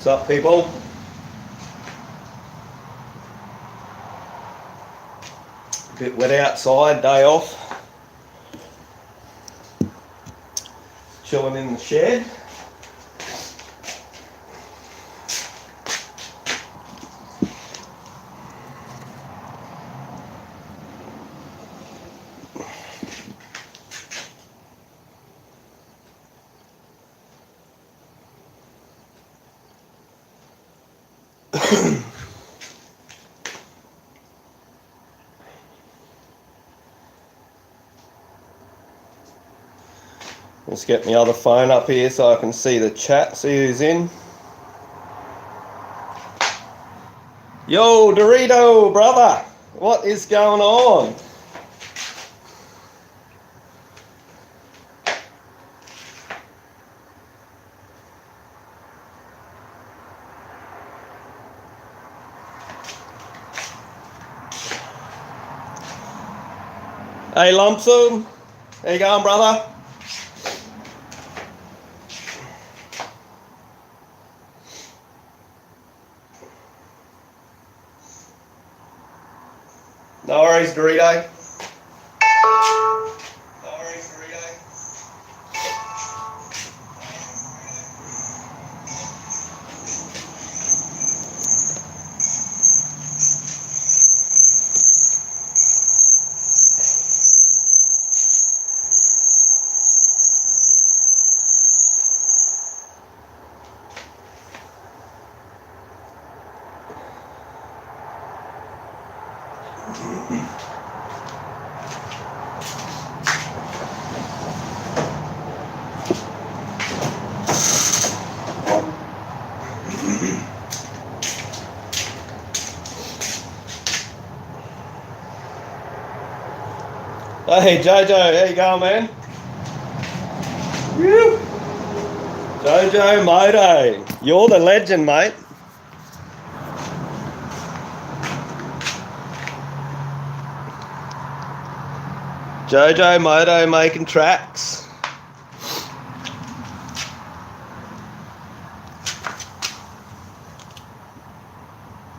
What's up, people? A bit wet outside, day off. Chilling in the shed. Let's get my other phone up here so I can see the chat, see who's in. Yo, Dorito, brother, what is going on? Hey, Lumpsum, how you going, brother? No worries, Dorito. Hey Jojo, how you going, man? Woo! Jojo Moto, you're the legend, mate. Jojo Moto making tracks.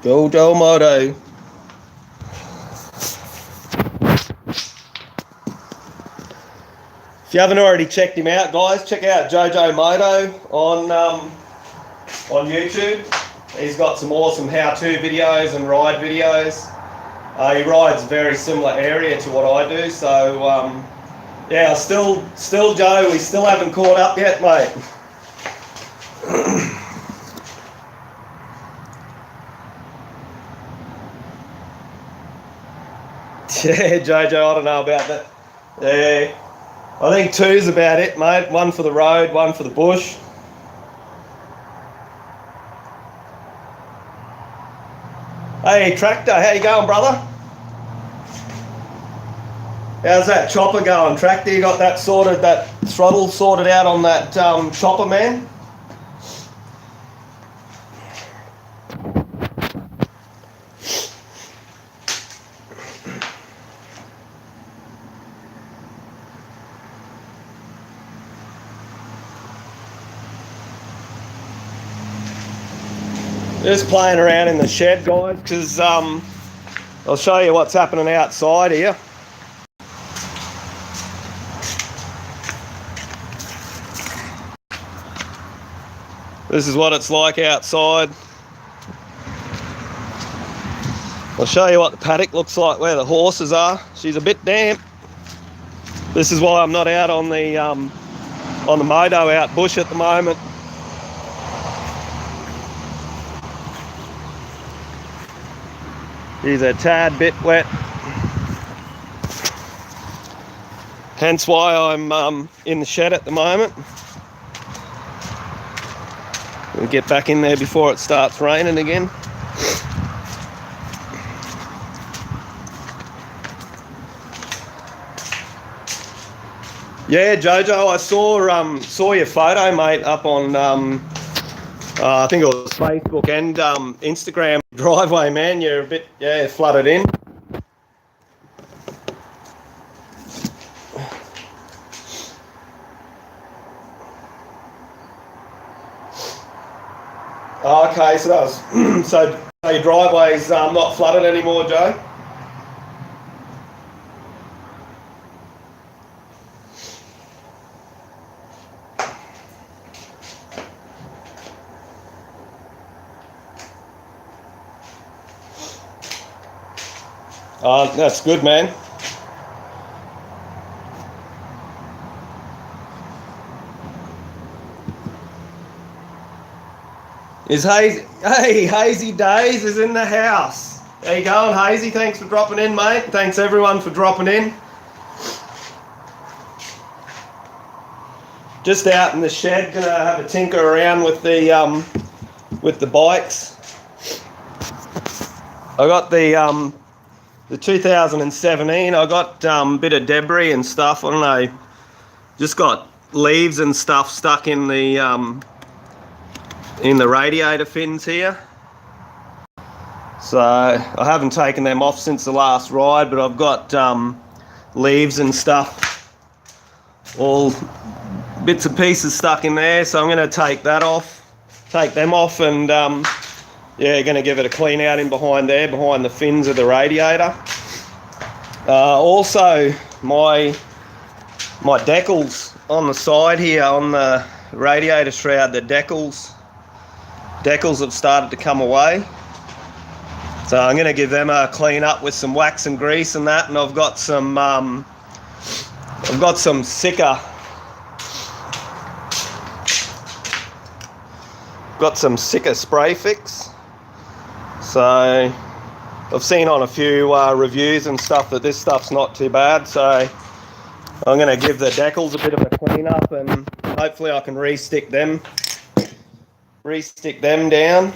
Jojo Moto. If you haven't already checked him out, guys, check out Jojo Moto on YouTube. He's got some awesome how-to videos and ride videos. He rides a very similar area to what I do, so yeah, still Joe, we still haven't caught up yet, mate. Yeah, Jojo, I don't know about that. Yeah, I think two's about it, mate. One for the road, one for the bush. Hey, Tractor, how you going, brother? How's that chopper going, Tractor? You got that sorted, that throttle sorted out on that chopper, man? Just playing around in the shed, guys, because I'll show you what's happening outside here. This is what it's like outside. I'll show you what the paddock looks like where the horses are. She's a bit damp. This is why I'm not out on the moto out bush at the moment. She's a tad bit wet. Hence why I'm in the shed at the moment. We'll get back in there before it starts raining again. Yeah, Jojo, I saw your photo, mate, up on I think it was Facebook and Instagram driveway, man. You're a bit flooded in. Oh, okay, so that was so your driveway's not flooded anymore, Joe? Oh, that's good, man. Is Hazy Days is in the house. How you going, Hazy? Thanks for dropping in, mate. Thanks everyone for dropping in. Just out in the shed, gonna have a tinker around with the bikes. I got the 2017. I got a bit of debris and stuff. I don't know. Just got leaves and stuff stuck in the radiator fins here. So I haven't taken them off since the last ride, but I've got leaves and stuff, all bits and pieces stuck in there. So I'm going to take them off, and yeah, going to give it a clean out in behind there, behind the fins of the radiator. Also, my decals on the side here on the radiator shroud, the decals have started to come away. So I'm going to give them a clean up with some wax and grease and that, and I've got some Sika spray fix. So I've seen on a few reviews and stuff that this stuff's not too bad, so I'm going to give the decals a bit of a clean up, and hopefully I can re-stick them down.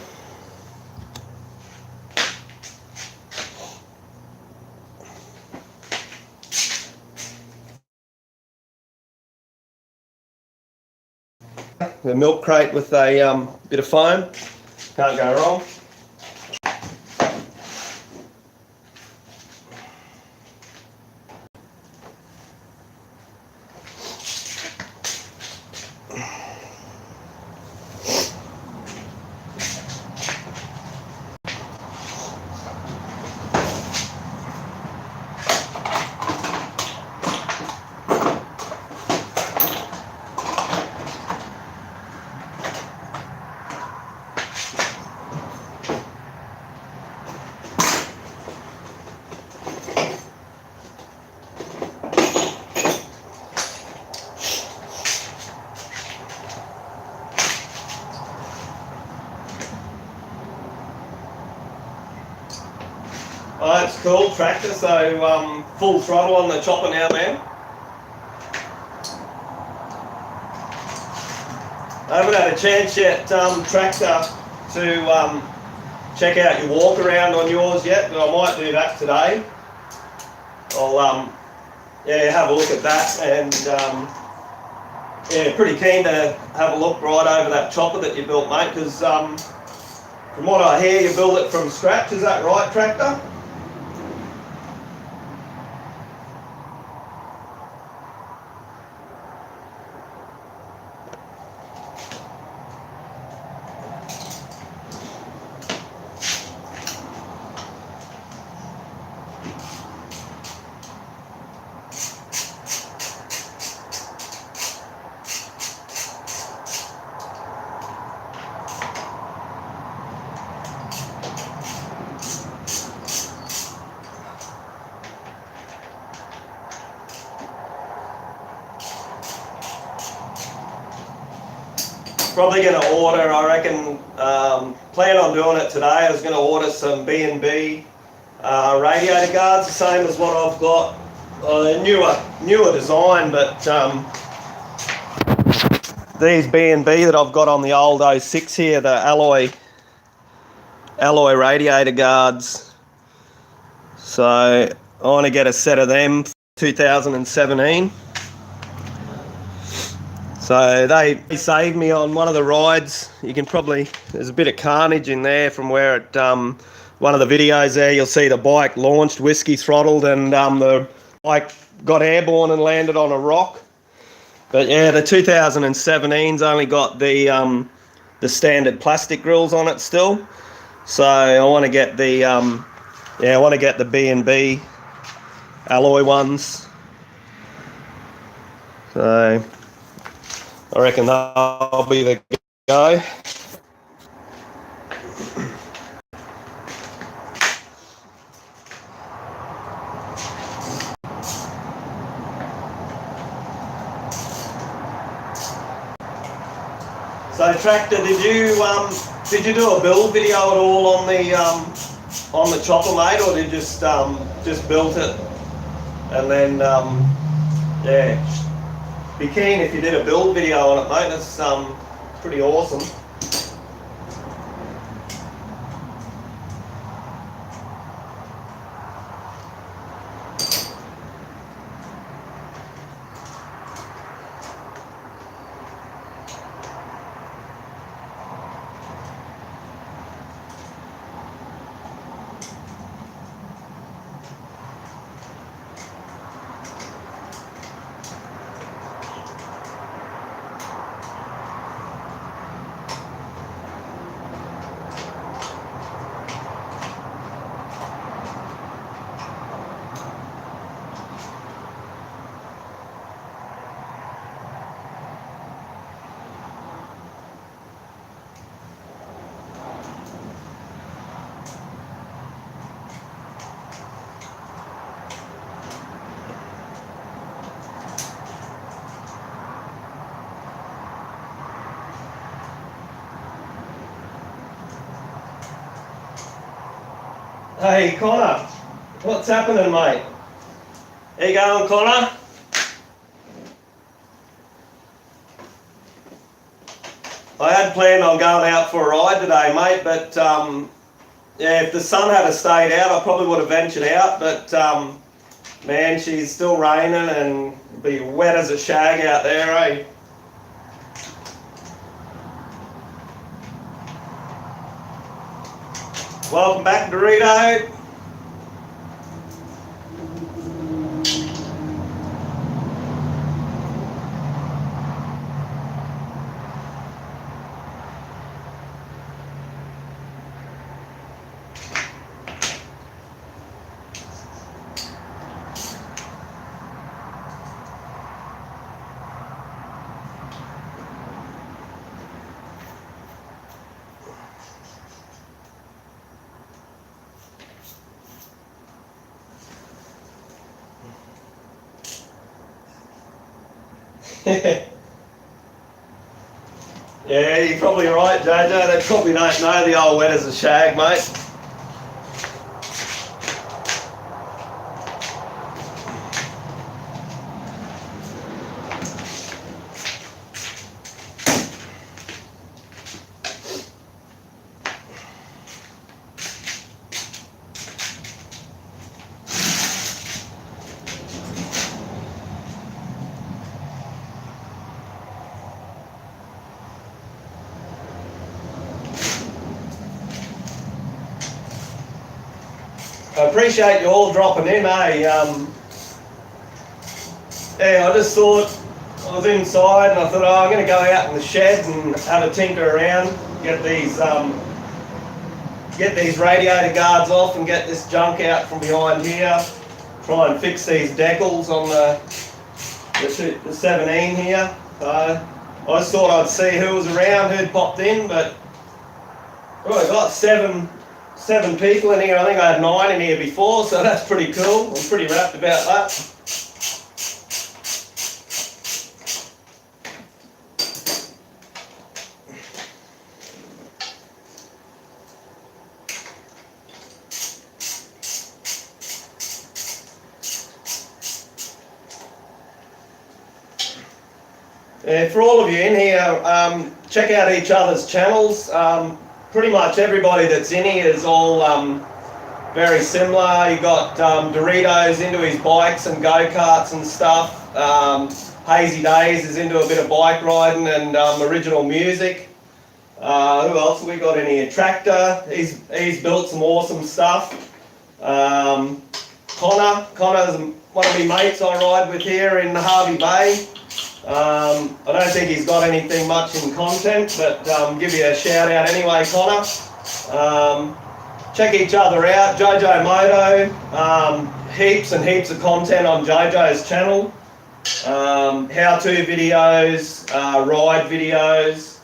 The milk crate with a bit of foam, can't go wrong. Oh, that's cool, tractor, so full throttle on the chopper now, man. I haven't had a chance yet, tractor, to check out your walk around on yours yet, but I might do that today. I'll yeah, have a look at that, and yeah, pretty keen to have a look right over that chopper that you built, mate, because from what I hear you build it from scratch, is that right, tractor? Probably going to order, I reckon, plan on doing it today. I was going to order some B&B radiator guards, the same as what I've got, newer design, but these B&B that I've got on the old 06 here, the alloy radiator guards. So I want to get a set of them, 2017. So they saved me on one of the rides. You can probably, there's a bit of carnage in there from where it, one of the videos there, you'll see the bike launched, whiskey throttled, and the bike got airborne and landed on a rock. But yeah, the 2017's only got the the standard plastic grills on it still. So I want to get the I want to get the B&B alloy ones. So I reckon that'll be the go. So Tractor, did you do a build video at all on the chopper, mate, or did you just built it and then yeah? Be keen if you did a build video on it, mate. That's pretty awesome. Hey Connor, what's happening, mate? How you going, Connor? I had planned on going out for a ride today, mate, but yeah, if the sun had stayed out, I probably would have ventured out, but man, she's still raining and be wet as a shag out there, eh? Welcome back, Dorito. Yeah, you're probably right, Jojo. They probably don't know the old wet as a shag, mate. I appreciate you all dropping in, eh? Yeah, I just thought, I was inside and I thought, oh, I'm going to go out in the shed and have a tinker around, get these radiator guards off and get this junk out from behind here, try and fix these decals on the 17 here. So I just thought I'd see who was around, who'd popped in, but well, I got seven people in here. I think I had 9 in here before, so that's pretty cool. I'm pretty wrapped about that. For all of you in here, check out each other's channels. Pretty much everybody that's in here is all very similar. You got Doritos into his bikes and go-karts and stuff. Hazy Days is into a bit of bike riding and original music. Who else have we got in here? Tractor, he's built some awesome stuff. Connor's one of my mates I ride with here in Harvey Bay. I don't think he's got anything much in content, but give you a shout out anyway, Connor. Check each other out, Jojo Moto, heaps and heaps of content on Jojo's channel. How-to videos, ride videos.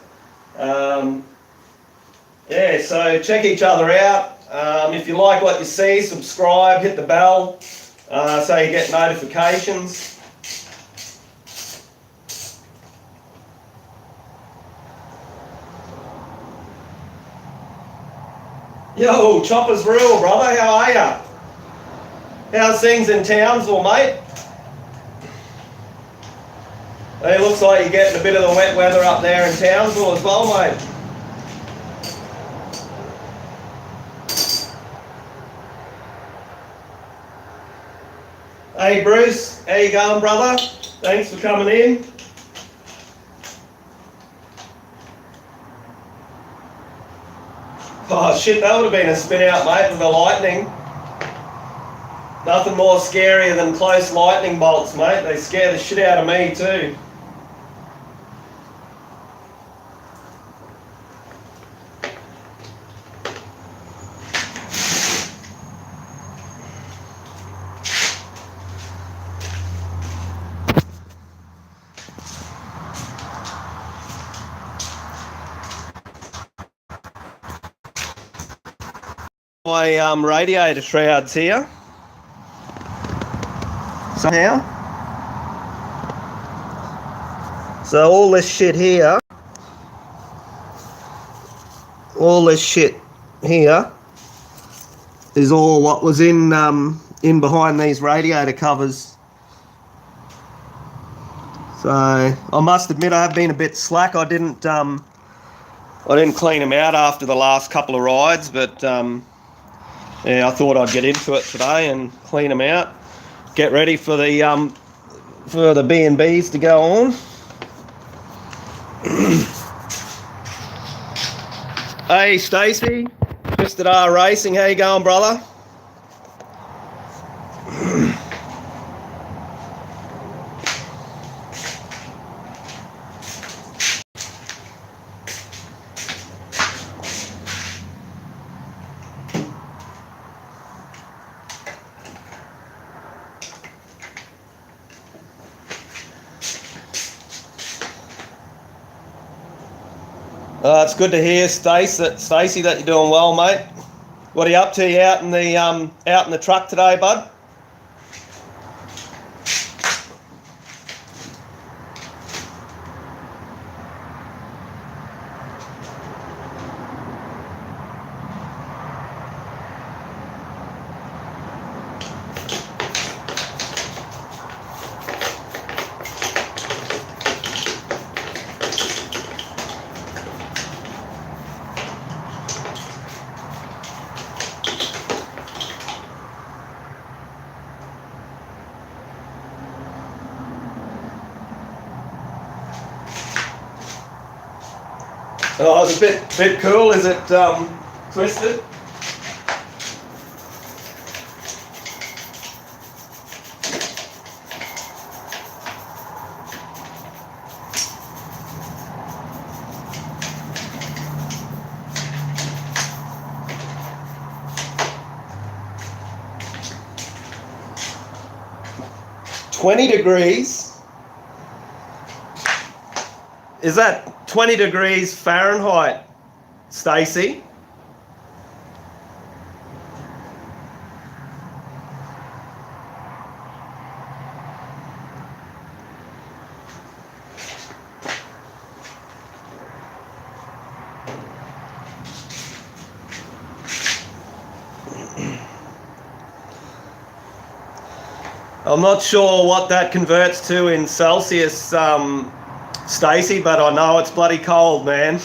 Yeah, so check each other out. If you like what you see, subscribe, hit the bell so you get notifications. Yo, Chopper's real, brother. How are ya? How's things in Townsville, mate? It looks like you're getting a bit of the wet weather up there in Townsville as well, mate. Hey Bruce, how you going, brother? Thanks for coming in. Oh shit, that would have been a spin out, mate, with the lightning. Nothing more scarier than close lightning bolts, mate. They scare the shit out of me too. My radiator shrouds here. Somehow. So all this shit here, is all what was in behind these radiator covers. So I must admit I have been a bit slack. I didn't clean them out after the last couple of rides, but yeah, I thought I'd get into it today and clean them out. Get ready for the B&Bs to go on. Hey Stacey, Mr. R Racing, how you going, brother? It's good to hear, Stacey, that you're doing well, mate. What are you up to? You out in the truck today, bud? Oh, it's a bit cool. Is it twisted? $20. Is that 20 degrees Fahrenheit, Stacey? I'm not sure what that converts to in Celsius, Stacey, but I know it's bloody cold, man.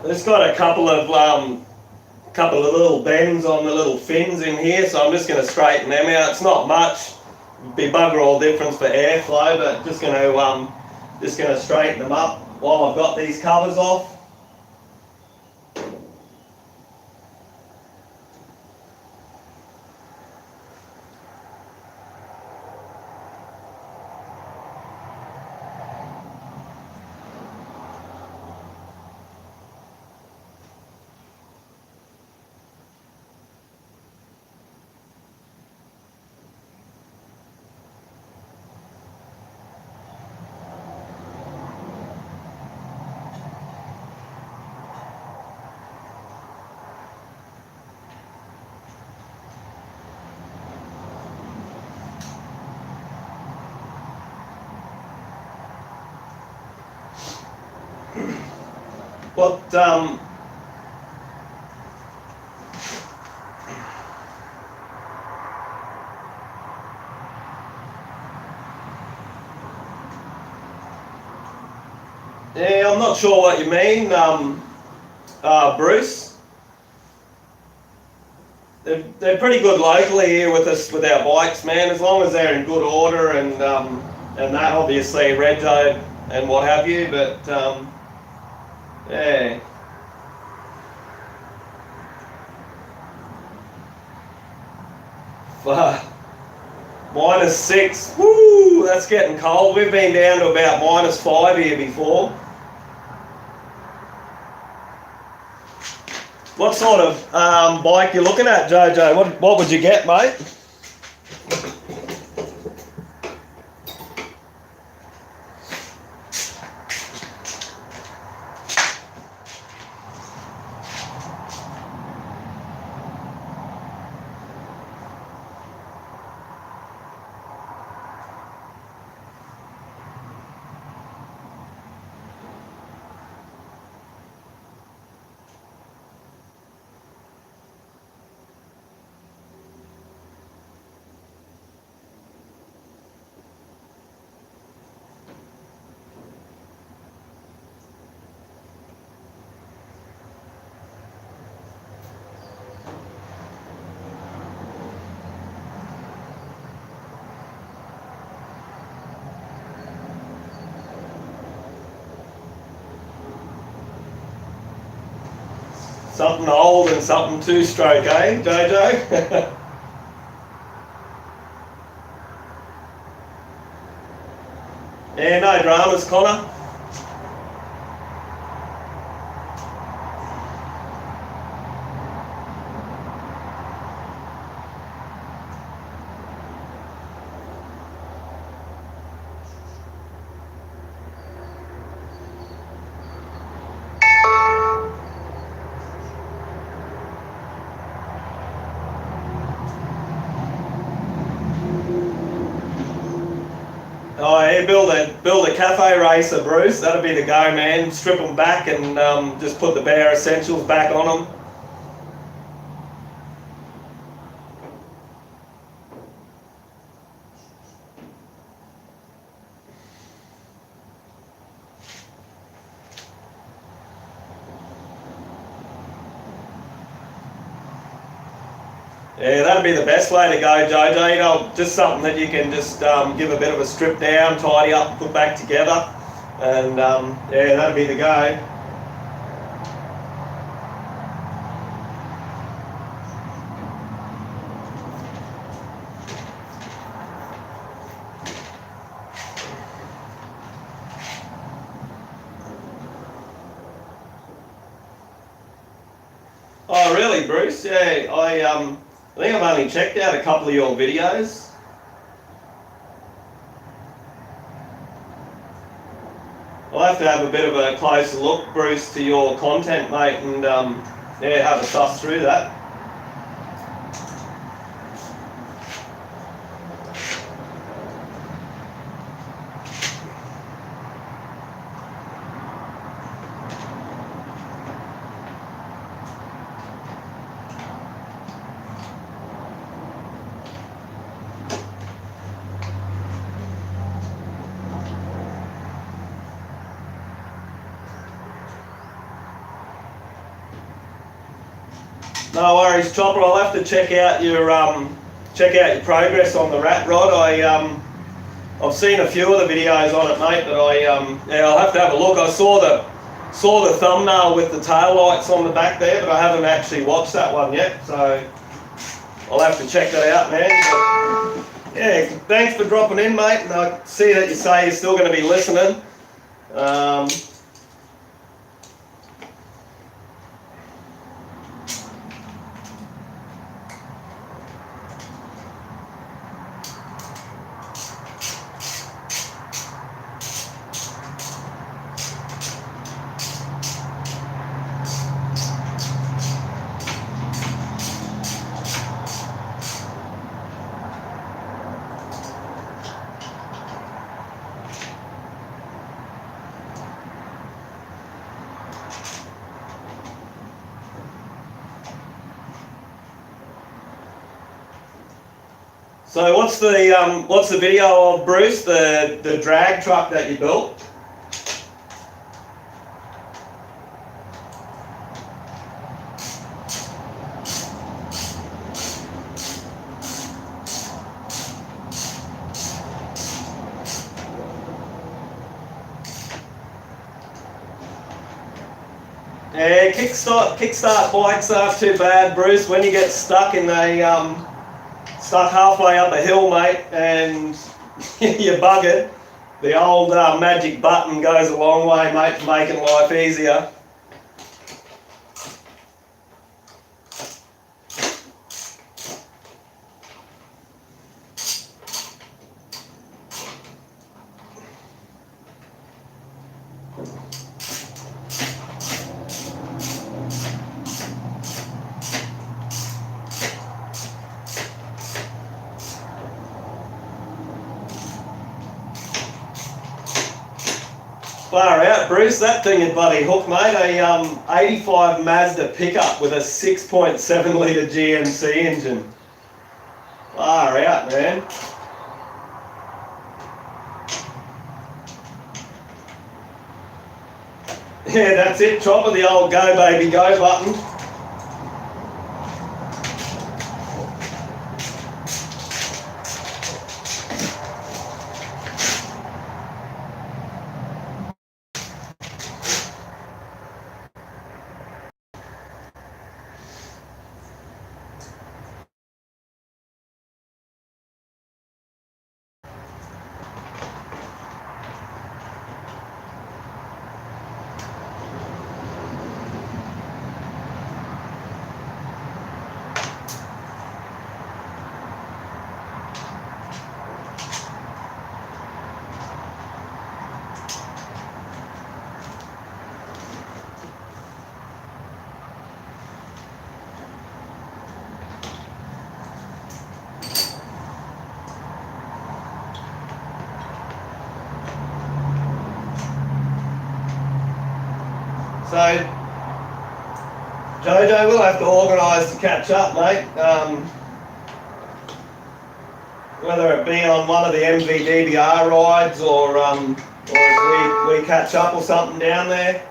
It's got a couple of little bends on the little fins in here, so I'm just going to straighten them out. It's not much, be bugger all difference for airflow, but just going to straighten them up while I've got these covers off. What yeah, I'm not sure what you mean, Bruce. They're pretty good locally here with us with our bikes, man. As long as they're in good order and that obviously rego and what have you. But yeah. -6. Woo! That's getting cold. We've been down to about -5 here before. What sort of bike you looking at, Jojo? What would you get, mate? Something old and something two-stroke, eh, Jojo? Yeah, no dramas, Connor. Oh, yeah, build a cafe racer, Bruce. That'd be the go, man. Strip them back and just put the bare essentials back on them. Yeah, that'd be the best way to go, Jojo. You know, just something that you can just give a bit of a strip down, tidy up, put back together, and yeah, that'd be the go. Oh, really, Bruce? Yeah, I think I've only checked out a couple of your videos. I'll have to have a bit of a closer look, Bruce, to your content, mate, and yeah, have a suss through that. No worries, Chopper. I'll have to check out your progress on the rat rod. I've seen a few of the videos on it, mate. But yeah, I'll have to have a look. I saw the thumbnail with the tail lights on the back there, but I haven't actually watched that one yet. So I'll have to check that out, man. But yeah, thanks for dropping in, mate. And I see that you say you're still going to be listening. So what's the video of, Bruce? The drag truck that you built? Yeah, kickstart bikes aren't too bad, Bruce. When you get stuck stuck halfway up a hill, mate, and you're buggered, the old magic button goes a long way, mate, for making life easier. Far out, Bruce. That thing had bloody hooked, mate. A 85 Mazda pickup with a 6.7 litre GMC engine. Far out, man. Yeah, that's it. Chopper, the old go baby go button. So, Jojo, we'll have to organise to catch up, mate. Whether it be on one of the MVDBR rides or if we catch up or something down there.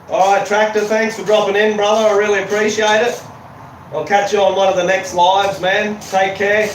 Alright, Tractor, thanks for dropping in, brother. I really appreciate it. I'll catch you on one of the next lives, man. Take care.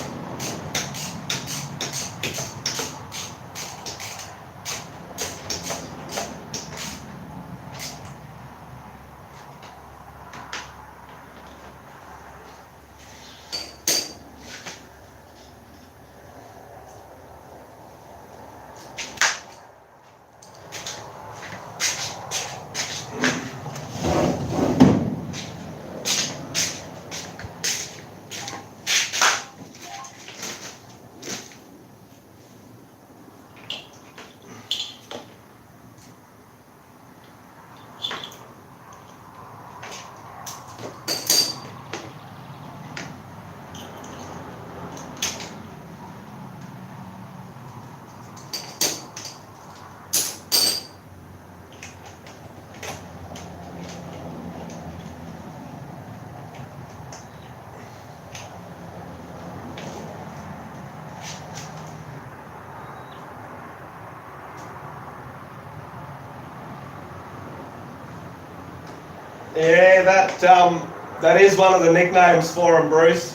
Yeah, that is one of the nicknames for him, Bruce.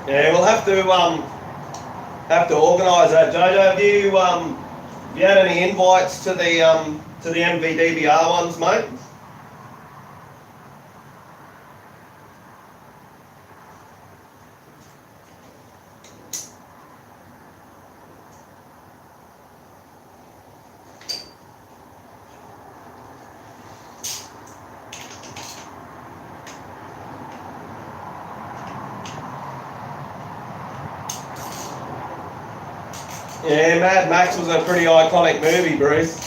Yeah, we'll have to organise that. Jojo, have you had any invites to the MVDBR ones, mate? Yeah, Mad Max was a pretty iconic movie, Bruce.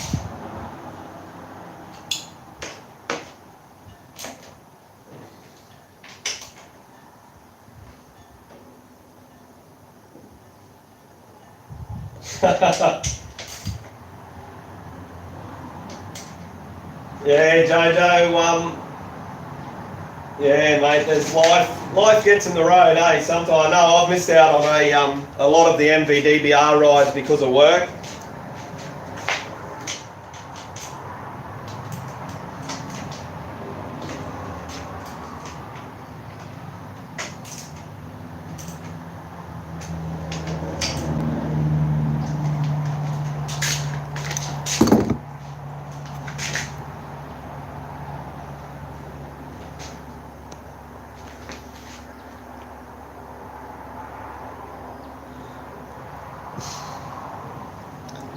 Yeah, Jojo, yeah, mate, there's life gets in the road, eh? Sometimes I know I've missed out on a lot of the MVDBR rides because of work.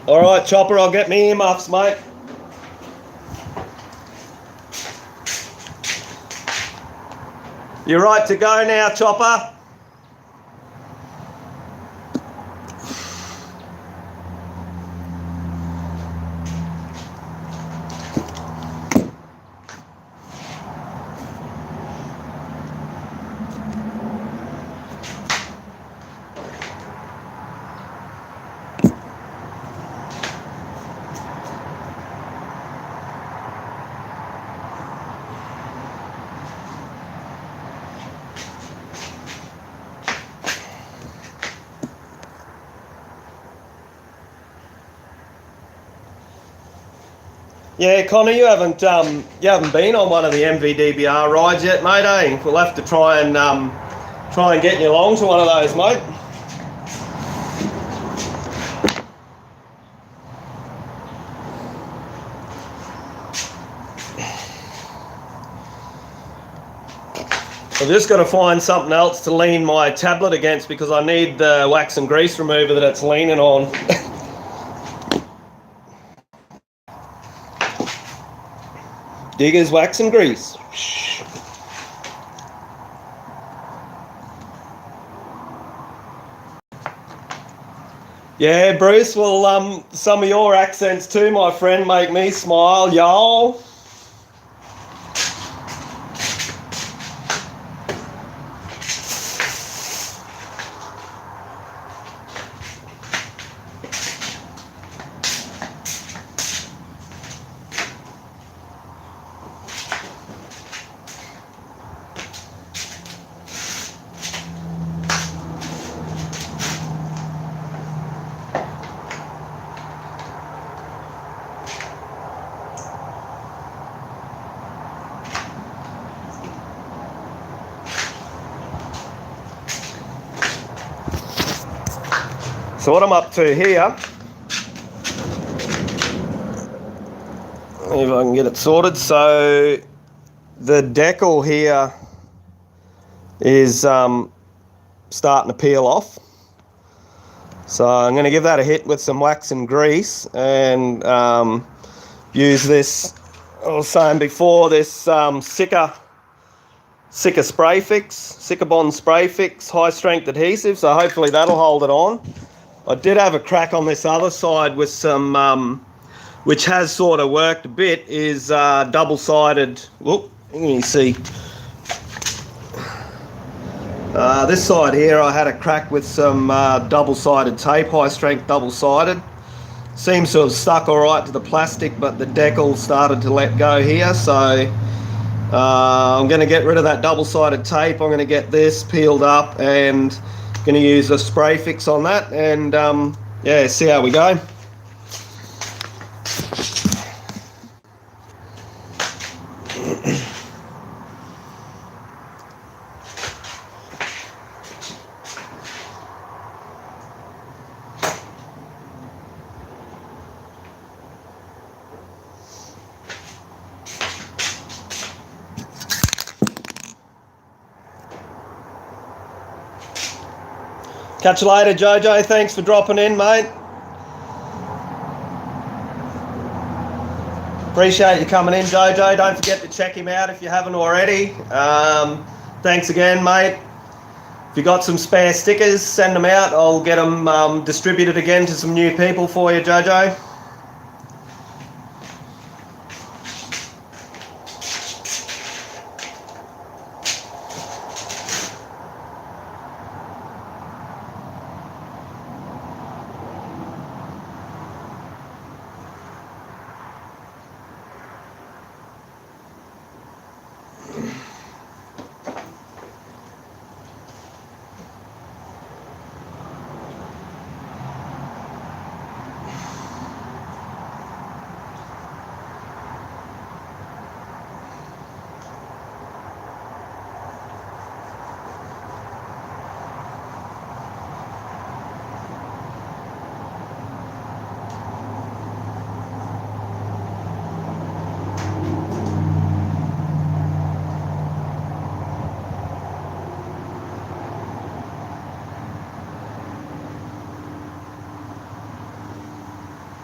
All right, Chopper, I'll get me earmuffs, mate. You're right to go now, Chopper. Yeah, Connor, you haven't been on one of the MVDBR rides yet, mate, eh? We'll have to try and get you along to one of those, mate. I've just got to find something else to lean my tablet against because I need the wax and grease remover that it's leaning on. Diggers, wax and grease. Yeah, Bruce, well, some of your accents too, my friend, make me smile, y'all. So what I'm up to here, if I can get it sorted, so the decal here is starting to peel off. So I'm going to give that a hit with some wax and grease and use this, I was saying before, this Sika spray fix, Sika Bond spray fix, high strength adhesive, so hopefully that'll hold it on. I did have a crack on this other side with some, which has sort of worked a bit, is double-sided, whoop, let me see, This side here I had a crack with some double-sided tape, high-strength double-sided. Seems to have stuck alright to the plastic, but the decal started to let go here, so I'm going to get rid of that double-sided tape. I'm going to get this peeled up and going to use a spray fix on that, and yeah, see how we go. Catch you later, Jojo. Thanks for dropping in, mate. Appreciate you coming in, Jojo. Don't forget to check him out if you haven't already. Thanks again, mate. If you got some spare stickers, send them out. I'll get them distributed again to some new people for you, Jojo.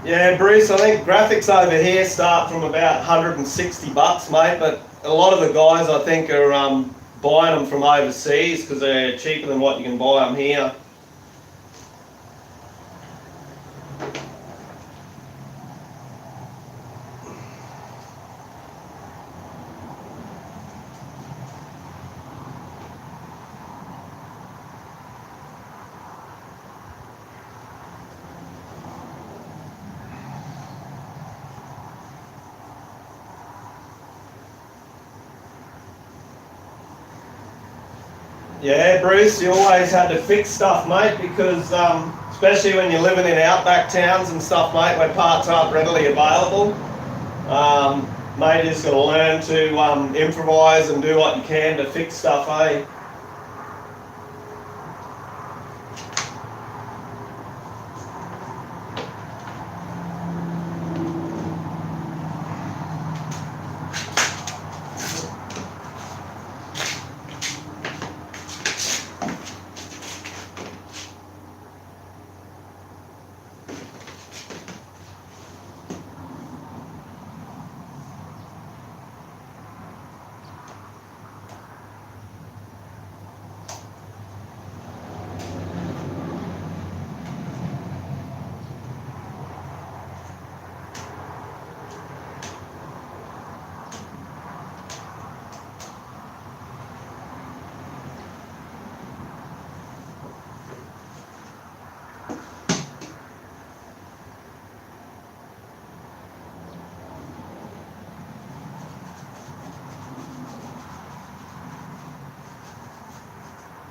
Yeah, Bruce, I think graphics over here start from about 160 bucks, mate, but a lot of the guys I think are buying them from overseas because they're cheaper than what you can buy them here. Yeah, Bruce, you always had to fix stuff, mate, because especially when you're living in outback towns and stuff, mate, where parts aren't readily available, mate, you just got to learn to improvise and do what you can to fix stuff, eh?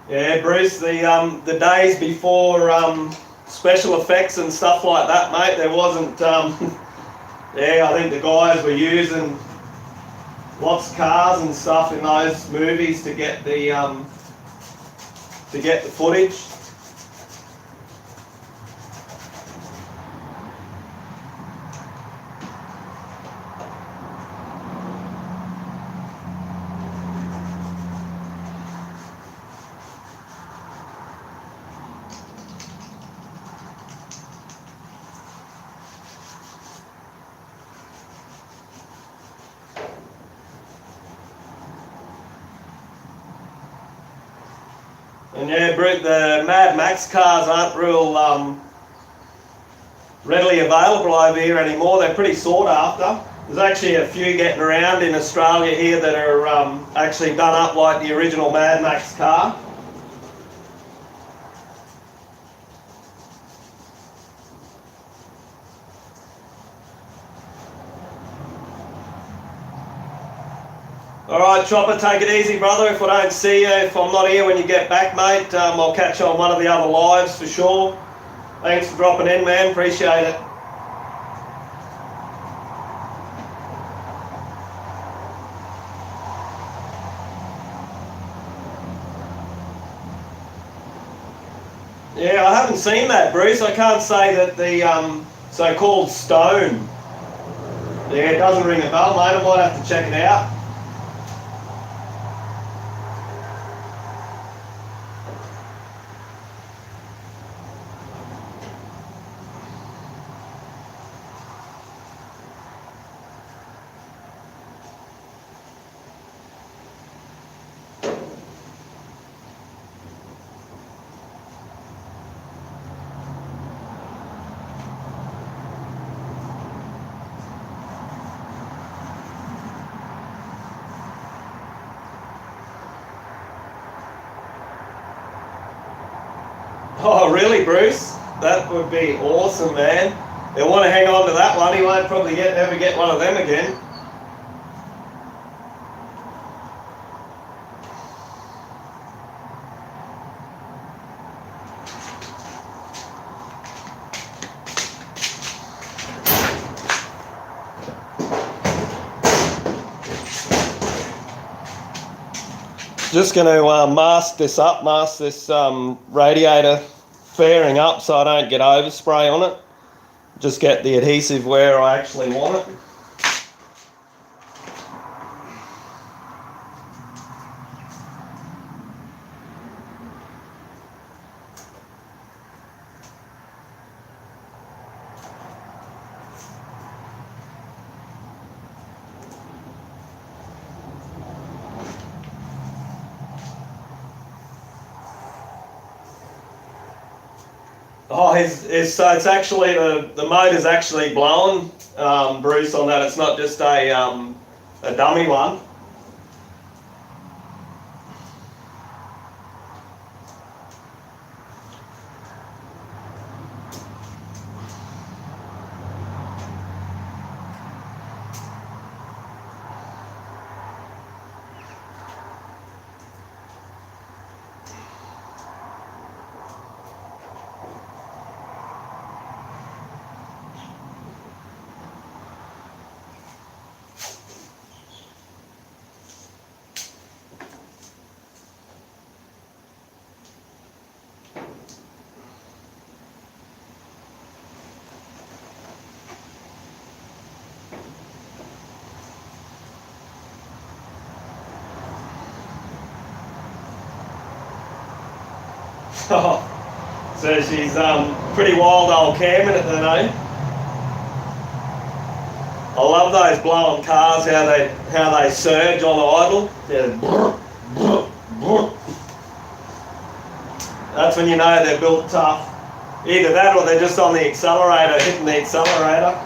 Yeah, Bruce, the days before special effects and stuff like that, mate, there wasn't, yeah, I think the guys were using lots of cars and stuff in those movies to get the footage. And yeah, Brett, the Mad Max cars aren't real readily available over here anymore. They're pretty sought after. There's actually a few getting around in Australia here that are actually done up like the original Mad Max car. Alright, Chopper, take it easy, brother. If I don't see you, if I'm not here when you get back, mate, I'll catch you on one of the other lives for sure. Thanks for dropping in, man. Appreciate it. Yeah, I haven't seen that, Bruce. I can't say that the so-called stone. Yeah, it doesn't ring a bell, mate. I might have to check it out. Oh, really, Bruce? That would be awesome, man. He'll want to hang on to that one. He won't probably ever get one of them again. Just going to mask this radiator fairing up so I don't get overspray on it. Just get the adhesive where I actually want it. Oh, so it's actually the motor's actually blowing, Bruce, on that. It's not just a dummy one. Oh, so she's pretty wild old camming it then, eh? I love those blowing cars, how they surge on idle. Yeah. That's when you know they're built tough. Either that or they're just on the accelerator, hitting the accelerator.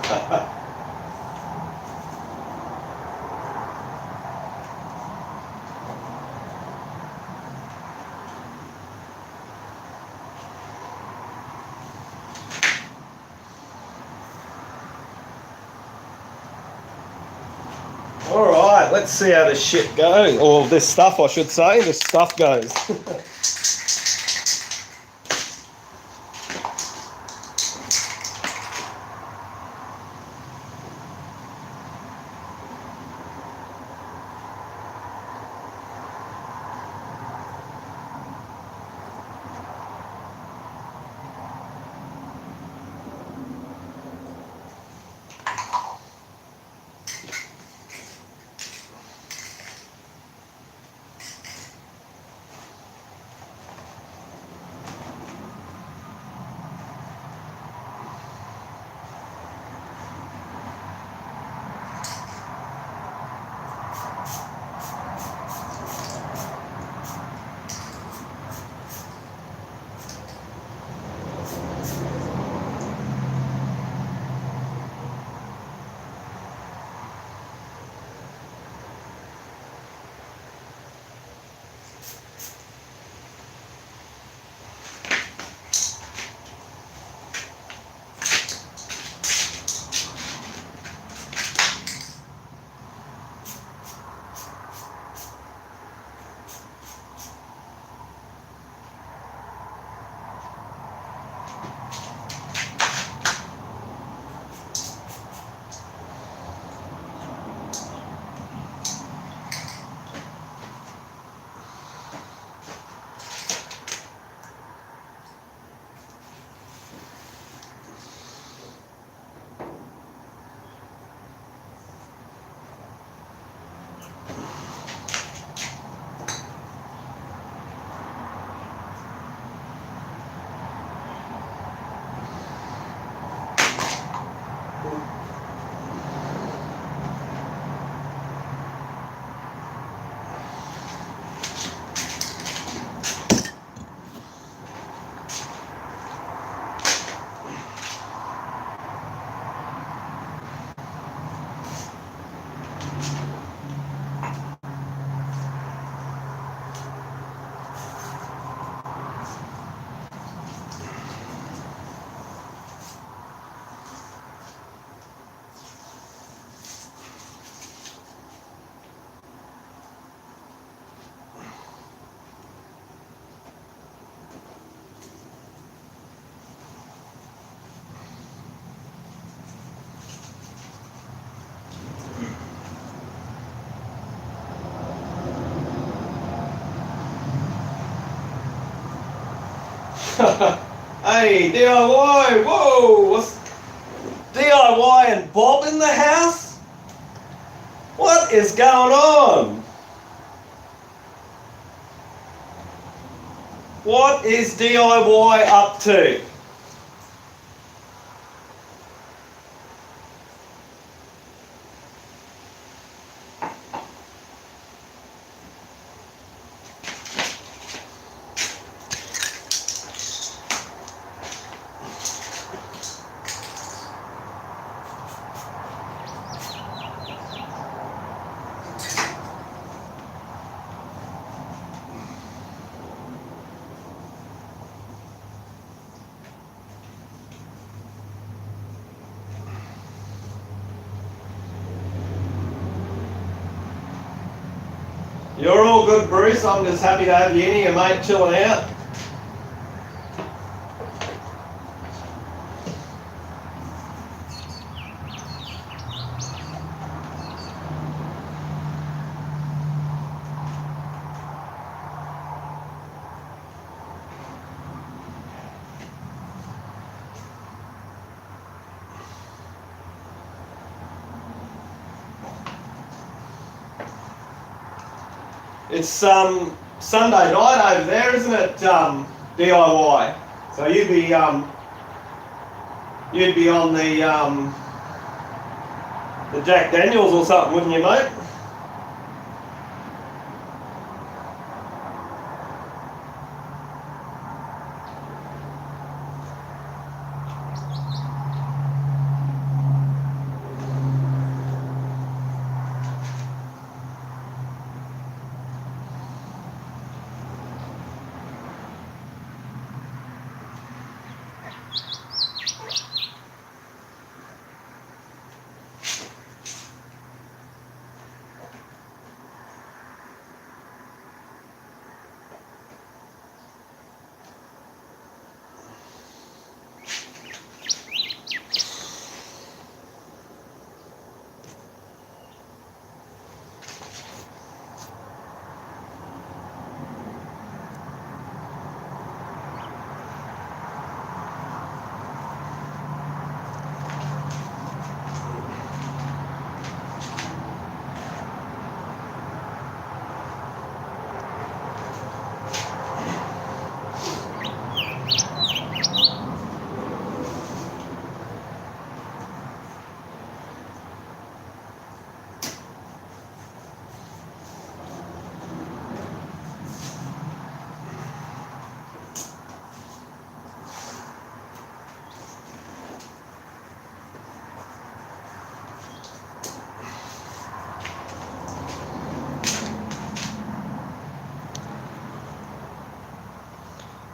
Alright, let's see how this shit goes. Or this stuff, I should say. This stuff goes. Hey, DIY, whoa, what's DIY and Bob in the house? What is going on? What is DIY up to? You're all good, Bruce. I'm just happy to have you in here, mate, chilling out. It's Sunday night over there, isn't it? DIY. So you'd be on the Jack Daniels or something, wouldn't you, mate?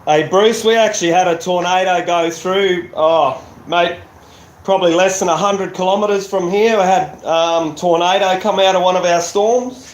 Hey Bruce, we actually had a tornado go through, mate, probably less than 100 kilometres from here. We had tornado come out of one of our storms.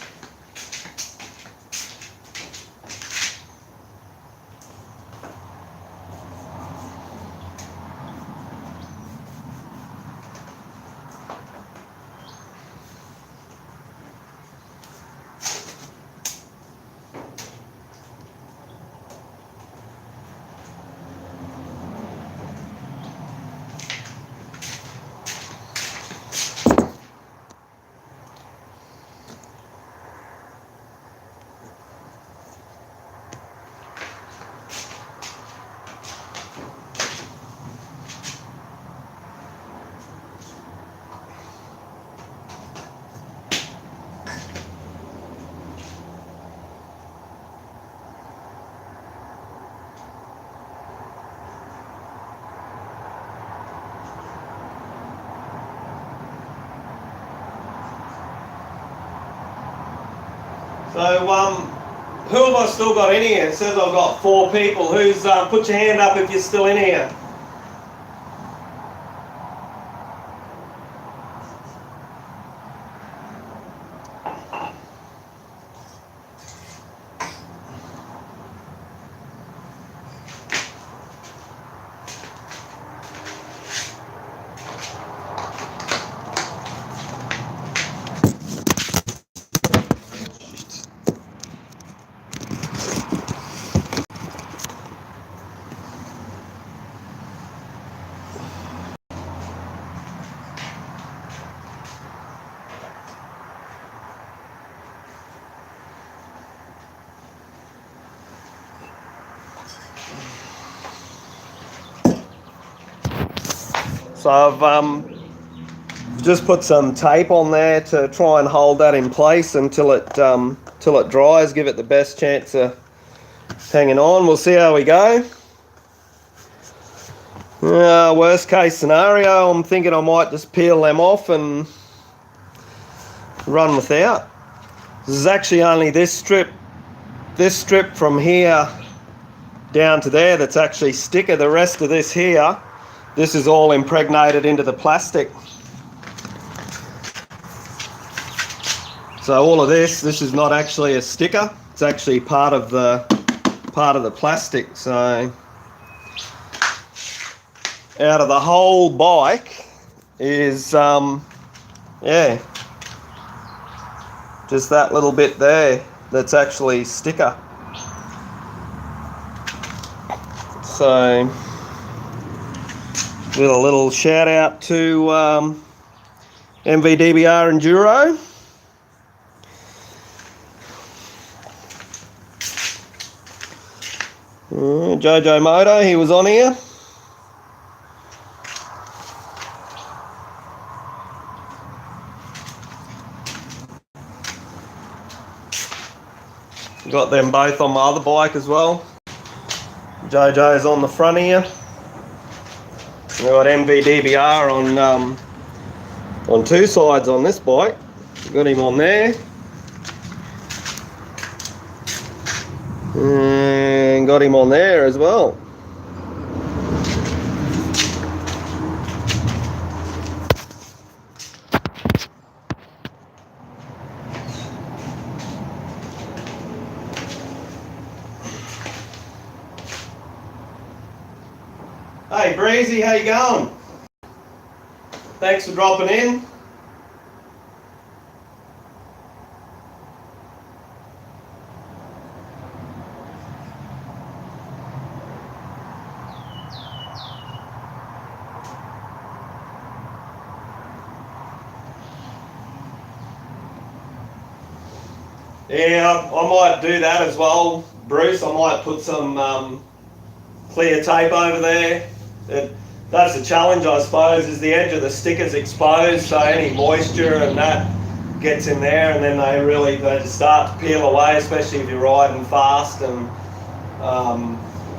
So, who have I still got in here? It says I've got 4 people. Who's put your hand up if you're still in here? So I've just put some tape on there to try and hold that in place until it dries, give it the best chance of hanging on. We'll see how we go. Worst case scenario, I'm thinking I might just peel them off and run without. This is actually only this strip from here down to there that's actually sticker. The rest of this here, this is all impregnated into the plastic. So all of this is not actually a sticker. It's actually part of the plastic. So out of the whole bike is yeah, just that little bit there that's actually sticker. So with a little shout out to MVDBR Enduro. Jojo Moto, he was on here. Got them both on my other bike as well. Jojo's on the front here. We've got MVDBR on two sides on this bike. Got him on there. And got him on there as well. Hey Breezy, how you going? Thanks for dropping in. Yeah, I might do that as well, Bruce. I might put some clear tape over there. That's the challenge, I suppose, is the edge of the sticker's exposed, so any moisture and that gets in there, and then they just start to peel away, especially if you're riding fast and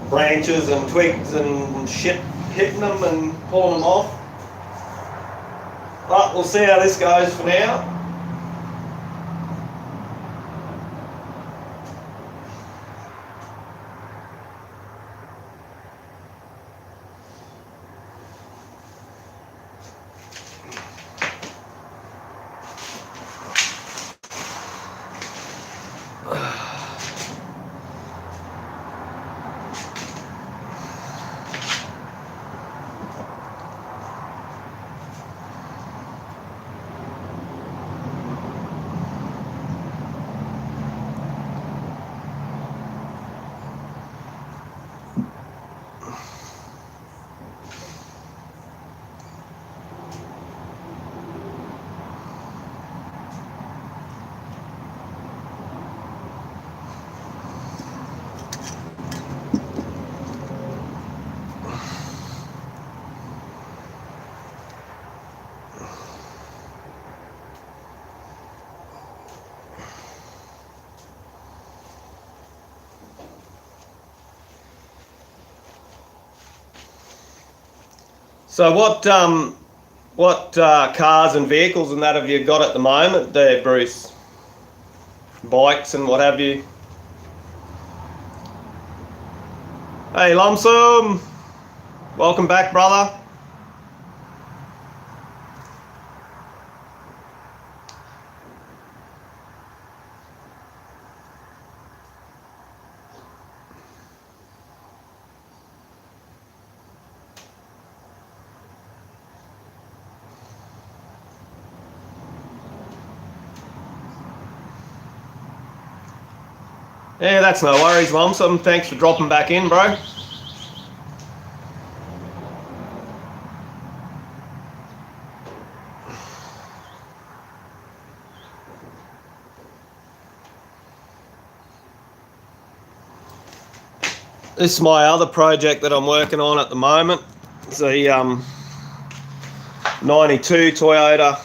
branches and twigs and shit hitting them and pulling them off. But we'll see how this goes for now. So what cars and vehicles and that have you got at the moment there, Bruce? Bikes and what have you? Hey, Lumsum, welcome back, brother. Yeah, that's no worries, Lumsum. Thanks for dropping back in, bro. This is my other project that I'm working on at the moment. It's a 92 Toyota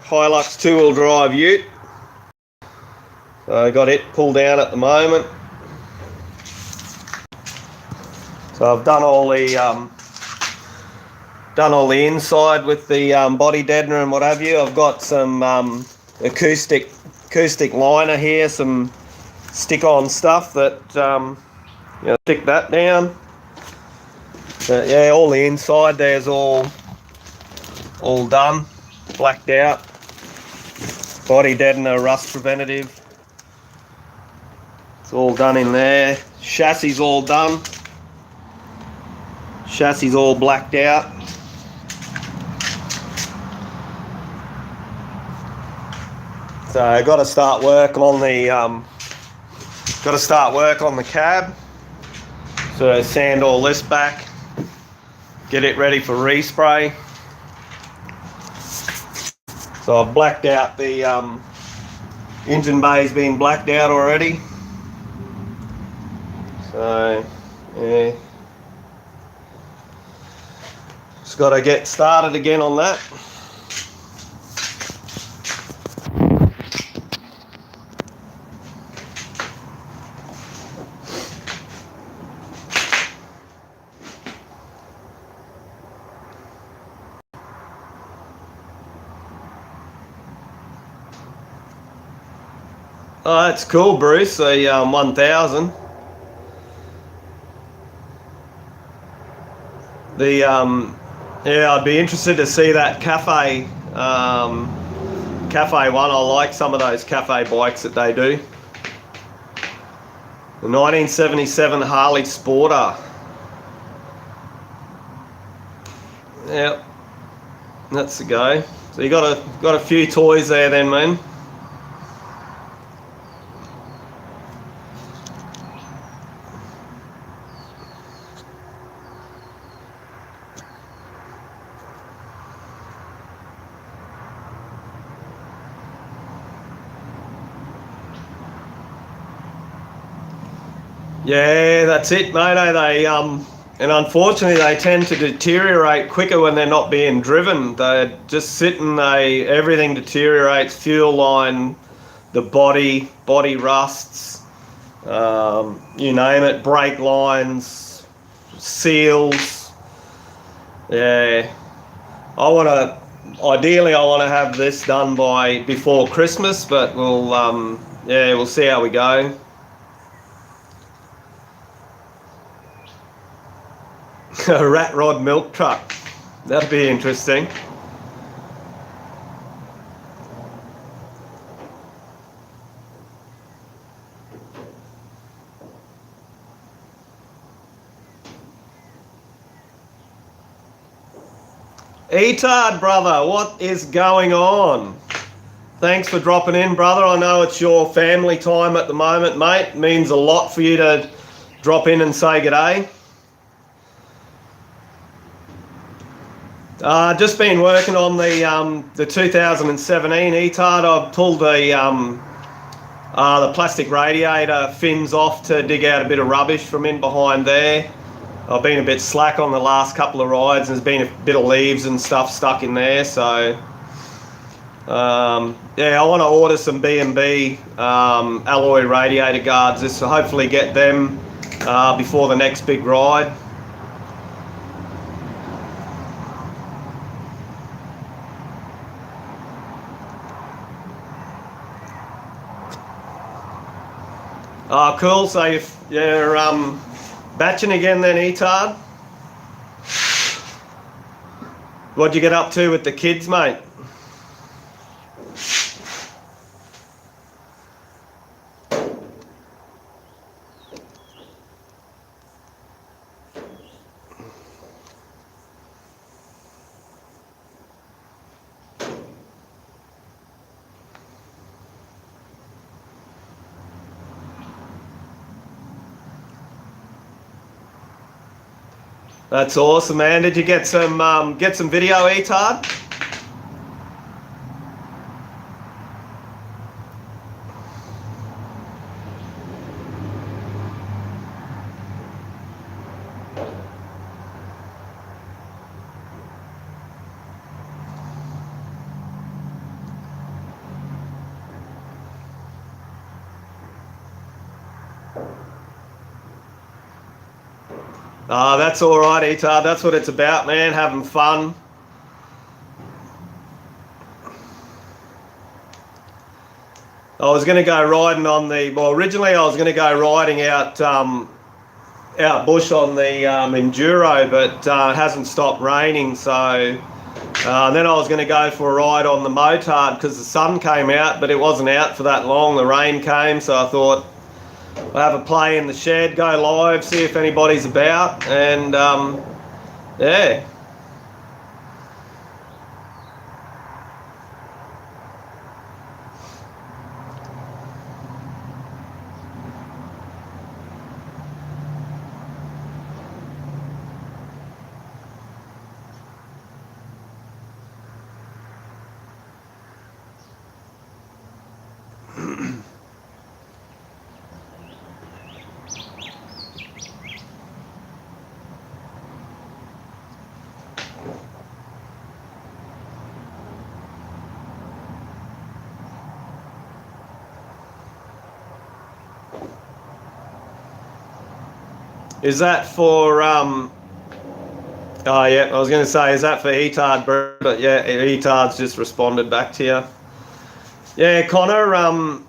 Hilux 2-wheel drive ute. So I got it pulled down at the moment. So I've done all the inside with the body deadener and what have you. I've got some acoustic liner here, some stick-on stuff that stick that down. But yeah, all the inside there's all done, blacked out. Body deadener, rust preventative. It's all done in there. Chassis all done. Chassis all blacked out. So I got to start work on the cab. So sand all this back, get it ready for respray. So I've blacked out the engine bay's been blacked out already. So yeah, just got to get started again on that. Oh, that's cool, Bruce. The 1000. Yeah, I'd be interested to see that cafe one. I like some of those cafe bikes that they do. The 1977 Harley Sporter. Yep, that's the go. So you got a few toys there, then, man. Yeah, that's it, mate. They and unfortunately they tend to deteriorate quicker when they're not being driven. They're just sitting. Everything deteriorates. Fuel line, the body rusts. You name it. Brake lines, seals. Yeah, ideally I want to have this done before Christmas, but we'll see how we go. A rat rod milk truck. That'd be interesting. Etard, brother, what is going on? Thanks for dropping in, brother. I know it's your family time at the moment, mate. It means a lot for you to drop in and say g'day. Just been working on the 2017 Etard. I pulled the plastic radiator fins off to dig out a bit of rubbish from in behind there. I've been a bit slack on the last couple of rides, and there's been a bit of leaves and stuff stuck in there. So yeah, I want to order some B&B alloy radiator guards. This will hopefully get them before the next big ride. Oh, cool. So you're batching again then, Etard? What'd you get up to with the kids, mate? That's awesome, man. Did you get some video, Etard? That's all right, Etard. That's what it's about, man. Having fun. I was going to go riding on the. Well, originally I was going to go riding out out bush on the enduro, but it hasn't stopped raining. So then I was going to go for a ride on the motard because the sun came out, but it wasn't out for that long. The rain came, so I thought I'll have a play in the shed, go live, see if anybody's about, and yeah. Is that for oh yeah, I was going to say, is that for Etard, but yeah, Etard's just responded back to you. Yeah, Connor,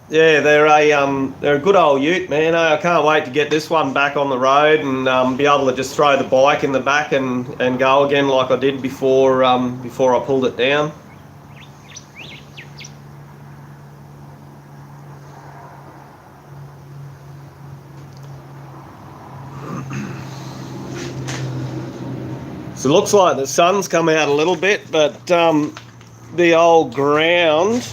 yeah, they're a good old ute, man. I can't wait to get this one back on the road and be able to just throw the bike in the back and go again like I did before before I pulled it down. So it looks like the sun's come out a little bit, but the old ground,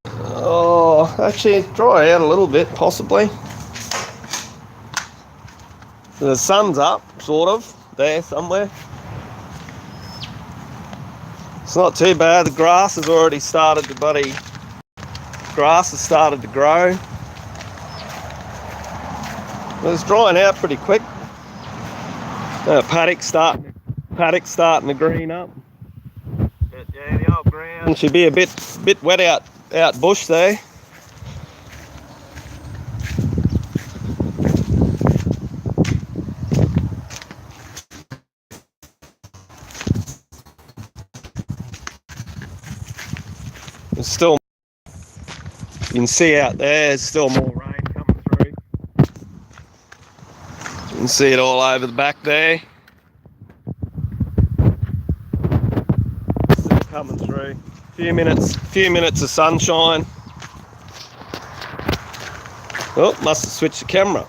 oh, actually it's dry out a little bit, possibly. The sun's up, sort of, there somewhere. It's not too bad. The grass has already started to grass has started to grow. But it's drying out pretty quick. Paddock's starting to green up. But yeah, the old ground should be a bit wet out bush there. There's still, you can see out there, there's still more rain coming through. You can see it all over the back there. Still coming through. Few minutes of sunshine. Oh, must have switched the camera.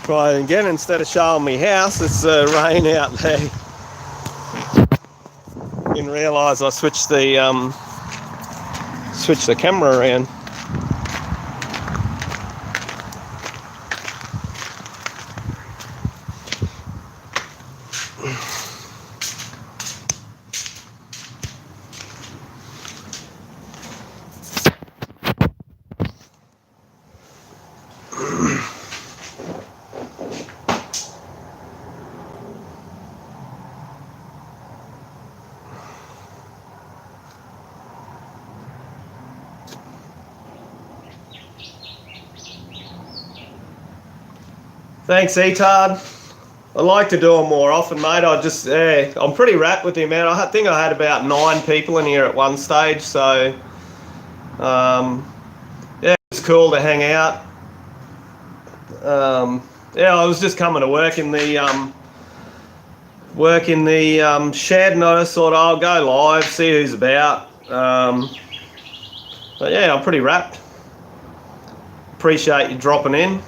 Try it again. Instead of showing me house, it's rain out there. Didn't realise I switched the camera around. Thanks, Etard. I'd like to do them more often, mate. I'm pretty wrapped with the amount. I think I had about 9 people in here at one stage, so yeah, it's cool to hang out. Yeah, I was just coming to work in the shed, and I just thought I'll go live, see who's about. But yeah, I'm pretty wrapped. Appreciate you dropping in.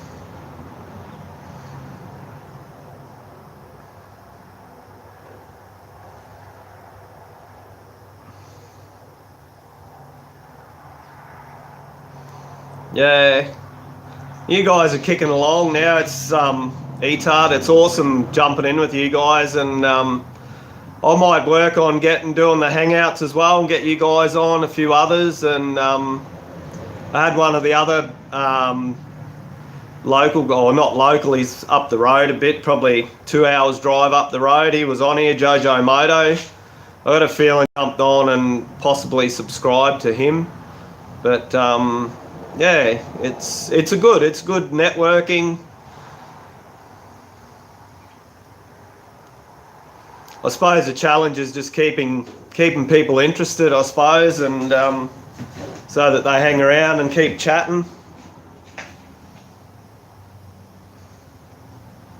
Yeah, you guys are kicking along now. It's Etard. It's awesome jumping in with you guys, and I might work on doing the hangouts as well and get you guys on, a few others. And I had one of the other local, or not local, he's up the road a bit, probably 2 hours drive up the road. He was on here, Jojo Moto. I got a feeling jumped on and possibly subscribed to him. But yeah, it's good networking. I suppose the challenge is just keeping people interested, I suppose, and so that they hang around and keep chatting.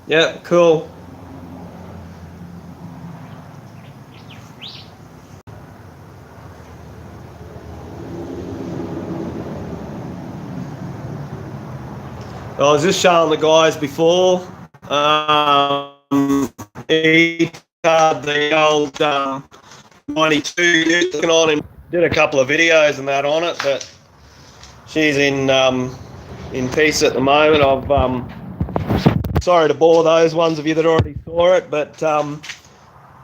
Yeah, cool. I was just showing the guys before. He had the old 92 looking on and did a couple of videos and that on it, but she's in peace at the moment. Sorry to bore those ones of you that already saw it, but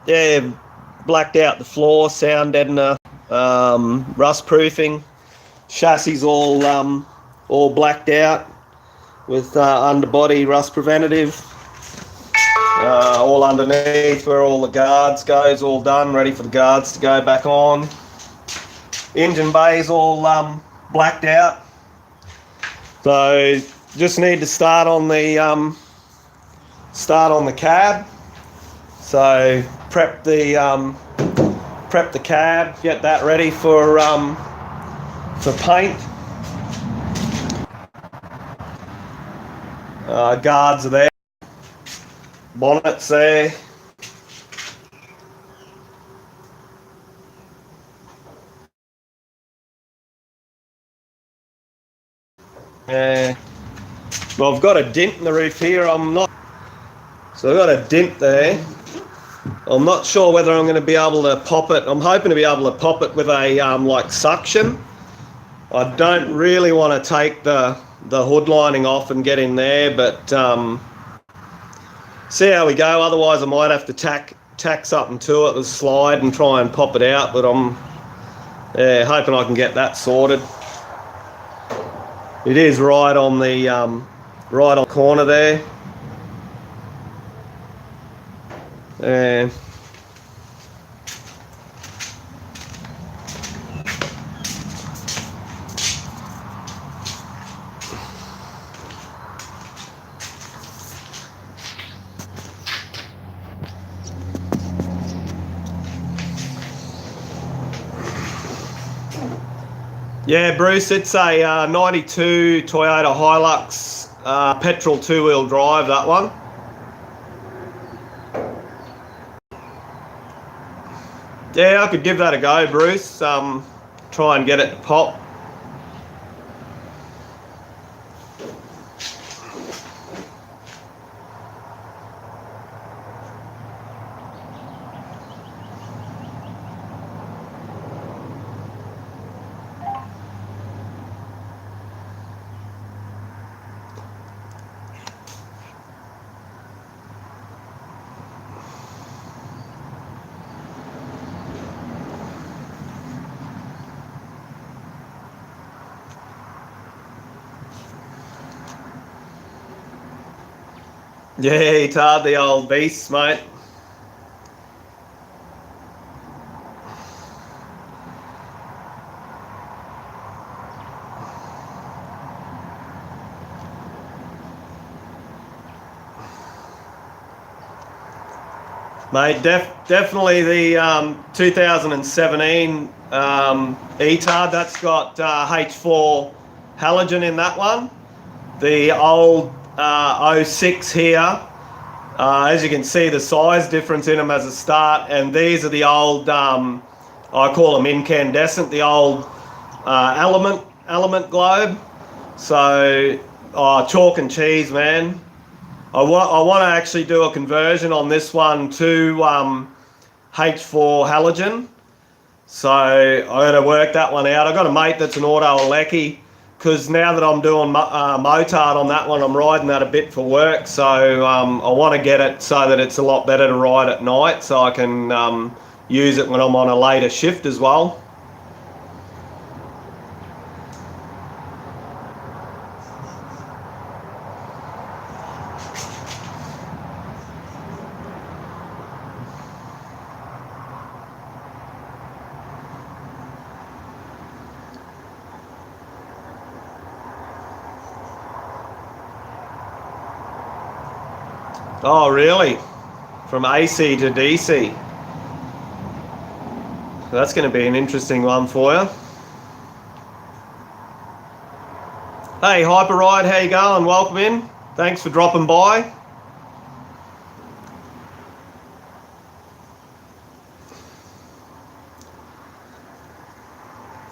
yeah, blacked out the floor, sound deadener, rust proofing, chassis all blacked out with underbody rust preventative. All underneath where all the guards goes, all done, ready for the guards to go back on. Engine bay's all blacked out. So just need to start on the cab. So prep the cab, get that ready for paint. Guards are there. Bonnet's there. Well, I've got a dent in the roof here. So I've got a dent there. I'm not sure whether I'm going to be able to pop it. I'm hoping to be able to pop it with a like suction. I don't really want to take the hood lining off and get in there, but see how we go. Otherwise, I might have to tack something to it, the slide, and try and pop it out. But I'm hoping I can get that sorted. It is right on the corner there. Yeah, Bruce, it's a 92 Toyota Hilux petrol two-wheel drive, that one. Yeah, I could give that a go, Bruce. Try and get it to pop. Yeah, he tarred the old beasts, mate. Mate, definitely the 2017 E-Tard. That's got H4 halogen in that one. The old 06 here, as you can see, the size difference in them as a start, and these are the old, I call them incandescent, the old element globe. So, chalk and cheese, man. I want to actually do a conversion on this one to H4 halogen. So I got to work that one out. I've got a mate that's an auto Alecki, because now that I'm doing motard on that one, I'm riding that a bit for work. So I want to get it so that it's a lot better to ride at night, so I can use it when I'm on a later shift as well. Oh, really? From AC to DC. That's going to be an interesting one for you. Hey, Hyperride, how you going? Welcome in. Thanks for dropping by.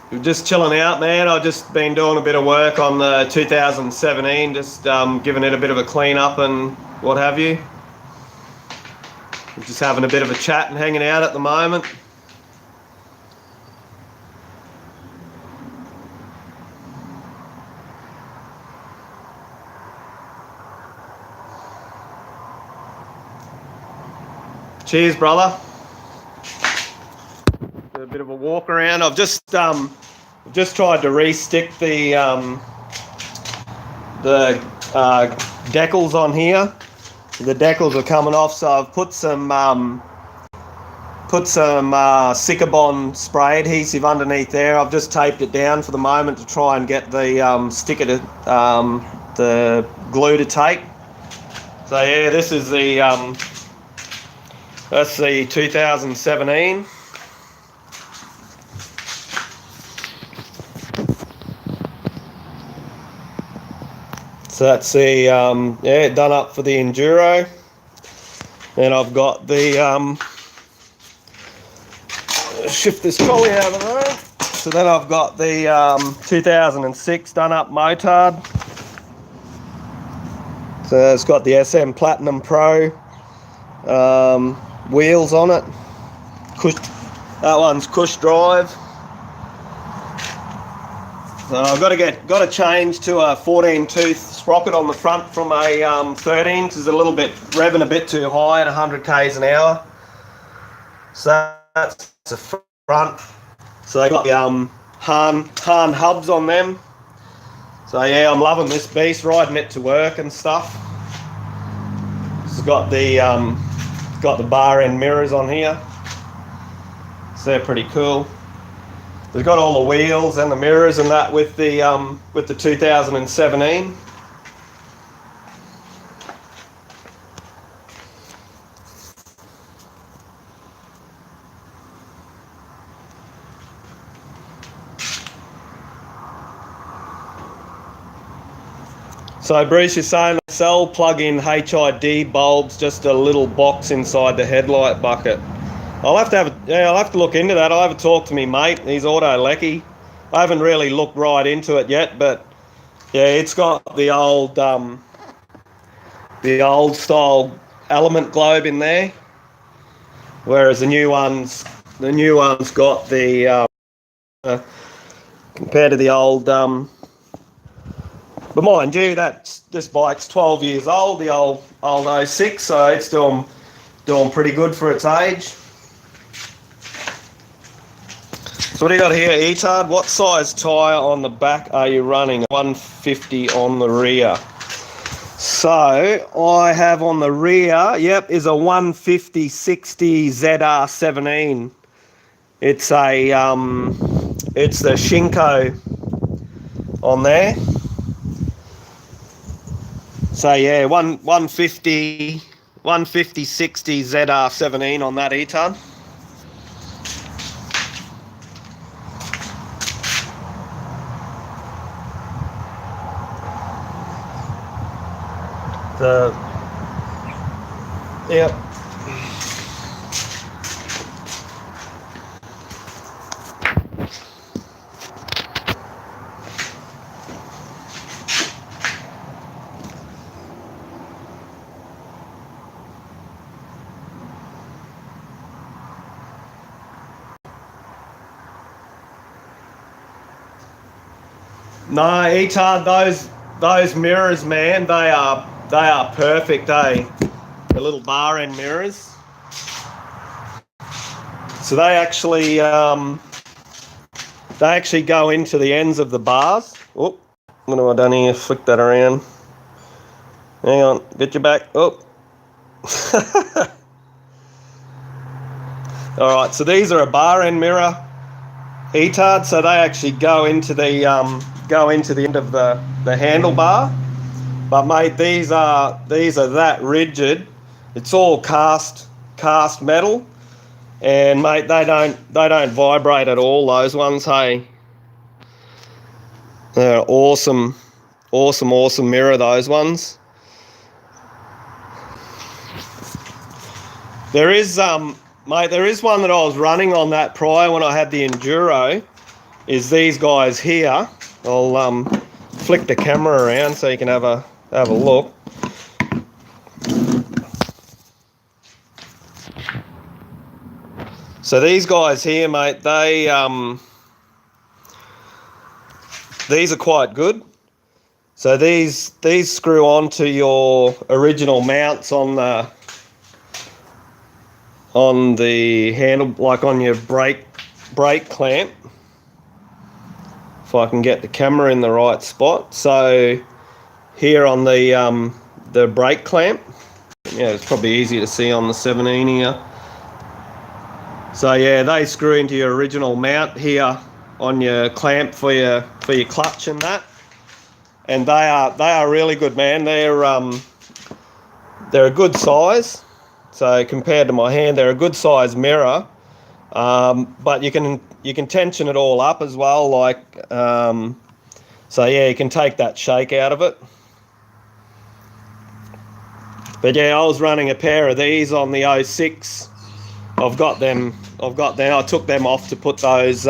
We're just chilling out, man. I've just been doing a bit of work on the 2017, just giving it a bit of a clean up and what have you. We're just having a bit of a chat and hanging out at the moment. Cheers, brother. A bit of a walk around. I've just tried to re-stick the decals on here. The decals are coming off, so I've put some Sikabon spray adhesive underneath there. I've just taped it down for the moment to try and get the sticker to the glue to tape. So yeah, this is the that's the 2017. So that's the yeah, done up for the Enduro. And I've got the shift this trolley out of the road. So then I've got the 2006 done up motard. So it's got the SM Platinum Pro wheels on it. That one's Cush Drive. So I've got to change to a 14 tooth sprocket on the front from a 13. It's a little bit revving a bit too high at 100 k's an hour. So that's the front. So they got the Han hubs on them. So yeah, I'm loving this beast, riding it to work and stuff. It's got the bar end mirrors on here. So they're pretty cool. They've got all the wheels and the mirrors and that with the 2017. So Bruce, you're saying sell plug-in HID bulbs, just a little box inside the headlight bucket. I'll have to look into that. I'll have a talk to me mate. He's auto lecky. I haven't really looked right into it yet, but yeah, it's got the old style element globe in there, whereas the new one's got the compared to the old. But mind you, this bike's 12 years old, the old 06, so it's doing pretty good for its age. So what do you got here, Etard? What size tyre on the back are you running? 150 on the rear. So I have on the rear, yep, is a 150/60 ZR17. It's a it's the Shinko on there. So yeah, 150/60 ZR17 on that Etard. Yep. No, Etard, those mirrors, man, they are perfect, eh? The little bar end mirrors. So they actually go into the ends of the bars. Oh, what have I done here? Flick that around. Hang on, get your back. Oh. All right, so these are a bar end mirror, Etard. So they actually go into the end of the handlebar. But mate, these are that rigid It's all cast metal, and mate, they don't vibrate at all. Those ones, hey, they're awesome mirror. Those ones. There is mate, there is one that I was running on that prior when I had the Enduro. Is these guys here? I'll flick the camera around so you can have a look. So these guys here, mate, they these are quite good. So these screw onto your original mounts on the handle, like on your brake clamp. If I can get the camera in the right spot. So here on the brake clamp, yeah, it's probably easier to see on the 17 here. So yeah, they screw into your original mount here on your clamp for your clutch and that. And they are really good, man. They're a good size. So compared to my hand, they're a good size mirror. But you can tension it all up as well, like so yeah, you can take that shake out of it. But yeah, I was running a pair of these on the 06. I've got them. I took them off to put those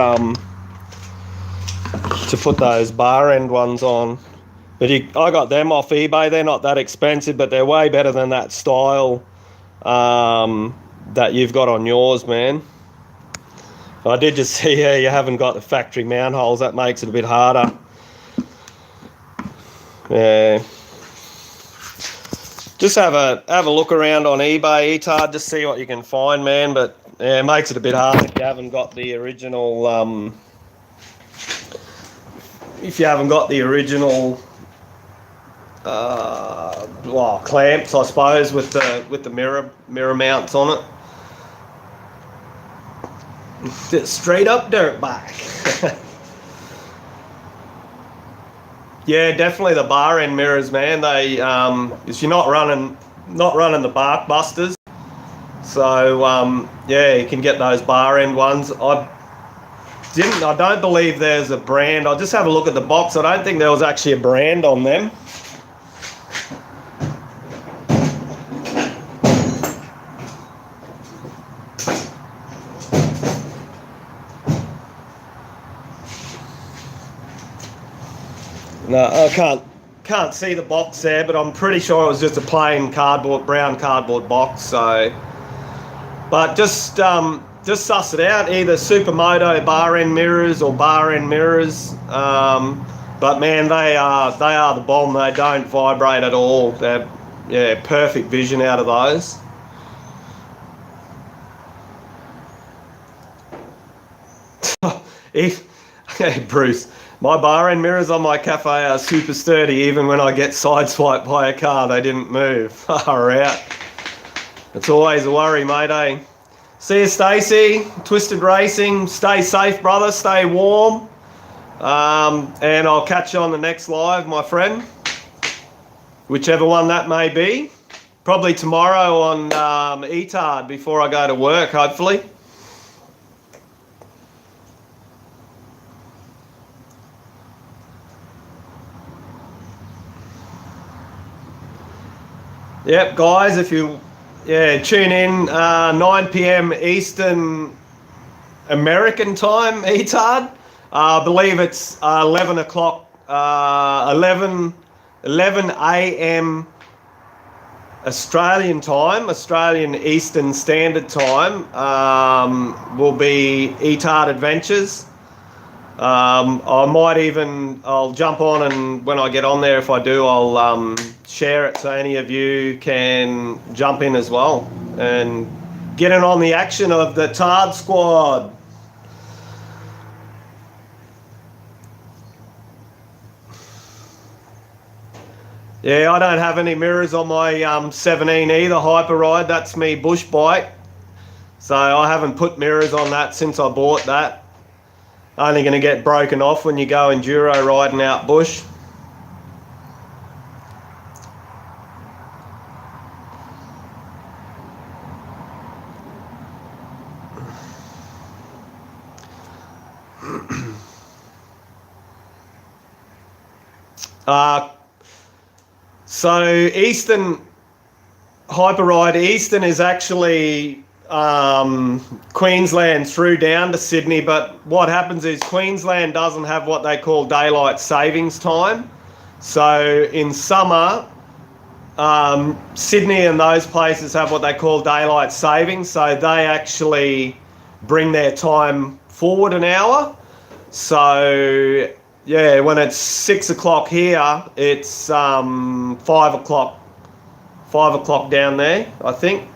bar end ones on. But I got them off eBay. They're not that expensive, but they're way better than that style that you've got on yours, man. I did just see here you haven't got the factory mount holes. That makes it a bit harder. Yeah. Just have a look around on eBay, Etard, just see what you can find, man. But yeah, it makes it a bit hard if you haven't got the original. Clamps, I suppose, with the mirror mounts on it. Just straight up dirt bike. Yeah, definitely the bar end mirrors, man. They if you're not running the bark busters, so yeah, you can get those bar end ones. I don't believe there's a brand. I'll just have a look at the box. I don't think there was actually a brand on them. No, I can't see the box there, but I'm pretty sure it was just a plain brown cardboard box. So, but just suss it out. Either Supermoto bar end mirrors or bar end mirrors. But man, they are the bomb. They don't vibrate at all. They're perfect vision out of those. Hey, Bruce. My bar end mirrors on my cafe are super sturdy. Even when I get sideswiped by a car, they didn't move. Far out. It's always a worry, mate, eh? See you, Stacey. Twisted Racing. Stay safe, brother. Stay warm. And I'll catch you on the next live, my friend. Whichever one that may be. Probably tomorrow on Etard before I go to work, hopefully. Yep, guys, if you tune in 9 p.m. Eastern American time, Etard. I believe it's 11 o'clock, 11 a.m. Australian time, Australian Eastern Standard Time, will be Etard Adventures. I'll jump on, and when I get on there, if I do, I'll share it so any of you can jump in as well and get in on the action of the Tard Squad. Yeah, I don't have any mirrors on my 17 either, Hyperride. That's me bush bike. So I haven't put mirrors on that since I bought that. Only going to get broken off when you go enduro riding out bush. Uh, so Eastern Hyperride Eastern is actually Queensland through down to Sydney, but what happens is Queensland doesn't have what they call daylight savings time. So in summer, Sydney and those places have what they call daylight savings, so they actually bring their time forward an hour. So yeah, when it's 6 o'clock here, it's 5 o'clock down there, I think.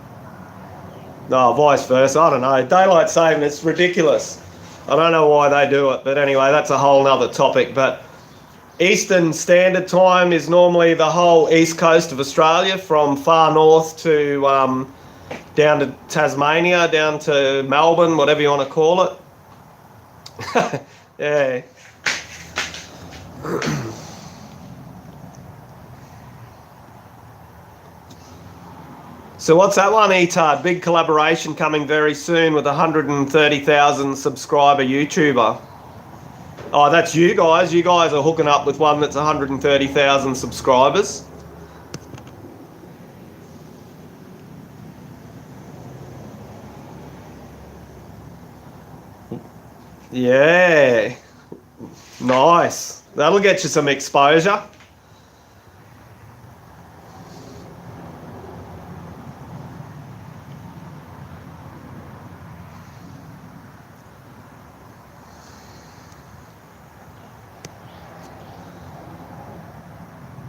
No, vice versa. I don't know. Daylight saving, it's ridiculous. I don't know why they do it, but anyway, that's a whole nother topic. But Eastern Standard Time is normally the whole east coast of Australia, from far north to down to Tasmania, down to Melbourne, whatever you want to call it. Yeah. So what's that one, Etard? Big collaboration coming very soon with a 130,000 subscriber YouTuber. Oh, that's you guys. You guys are hooking up with one that's 130,000 subscribers. Yeah. Nice. That'll get you some exposure.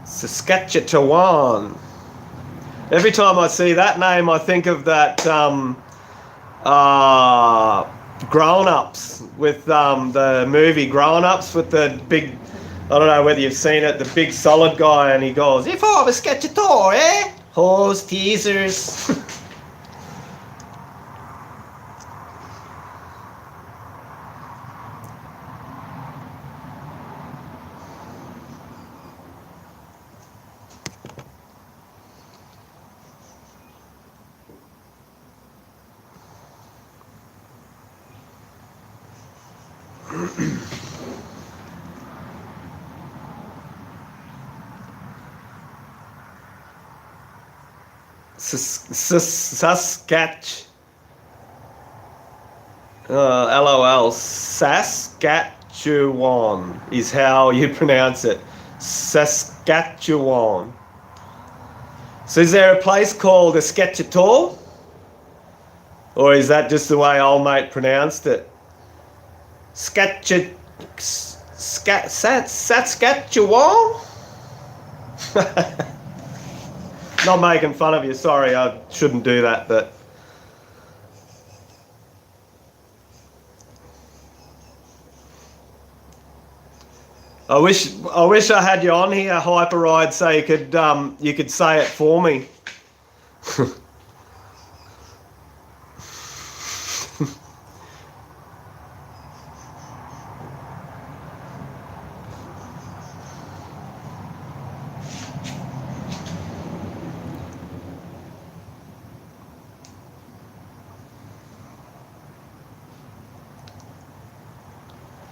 Saskatchewan. Every time I see that name, I think of that Grown Ups, with the movie Grown Ups, with the big, I don't know whether you've seen it, the big solid guy, and he goes, "If I was Sketchator, eh? Hose, teasers." Saskatch. LOL. Saskatchewan is how you pronounce it. Saskatchewan. So is there a place called Saskatchewan? Or is that just the way old mate pronounced it? Saskatchewan? Not making fun of you, sorry, I shouldn't do that, but I wish I had you on here, Hyperride, so you could say it for me.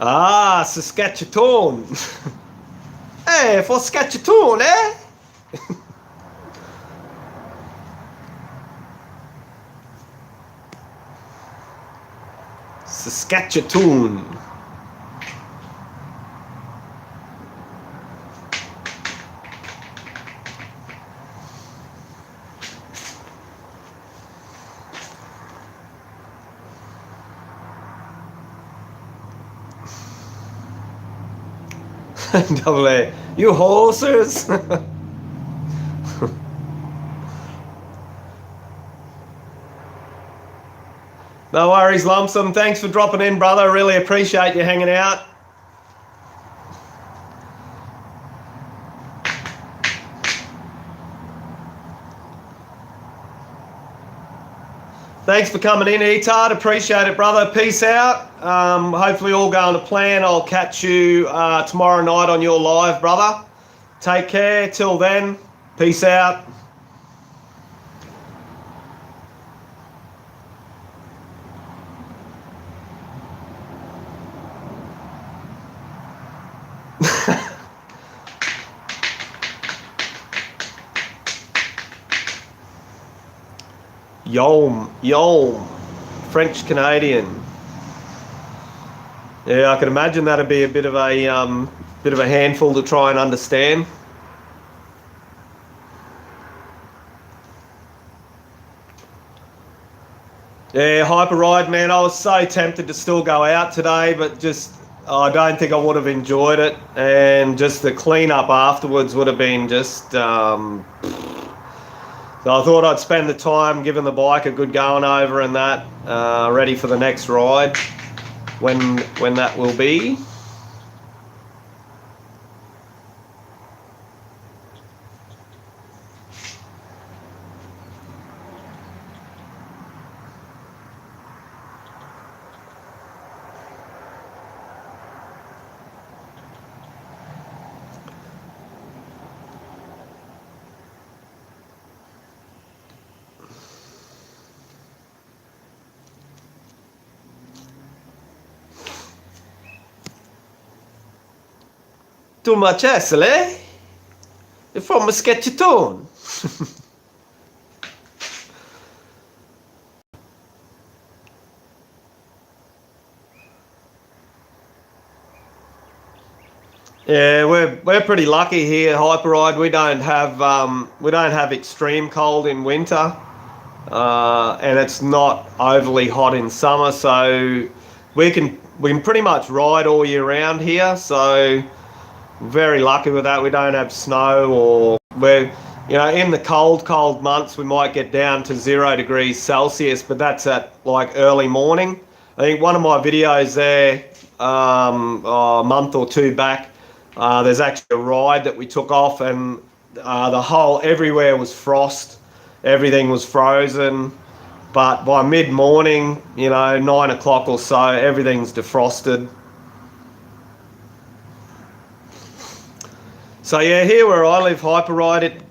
Ah, Saskatchewan. Hey, for Saskatchewan, eh? Saskatchewan. Double A. You horses. No worries, Lumpsum. Thanks for dropping in, brother. Really appreciate you hanging out. Thanks for coming in, Etard. Appreciate it, brother. Peace out. Hopefully all going to plan. I'll catch you tomorrow night on your live, brother. Take care. Till then, peace out. Yolm, French Canadian. Yeah, I can imagine that'd be a bit of a handful to try and understand. Yeah, Hyper Ride, man. I was so tempted to still go out today, but just I don't think I would have enjoyed it, and just the cleanup afterwards would have been just. So I thought I'd spend the time giving the bike a good going over and that, ready for the next ride, when that will be. Tu much essere? From a sketchy tone. Yeah, we're pretty lucky here, Hyperride. We don't have extreme cold in winter, and it's not overly hot in summer, so we can pretty much ride all year round here. So very lucky with that. We don't have snow, or in the cold months we might get down to 0 degrees Celsius, but that's at like early morning. I think one of my videos there, a month or two back, there's actually a ride that we took off, and everywhere was frost, everything was frozen. But by mid-morning, 9 o'clock or so, everything's defrosted. So yeah, here where I live, Hyperride,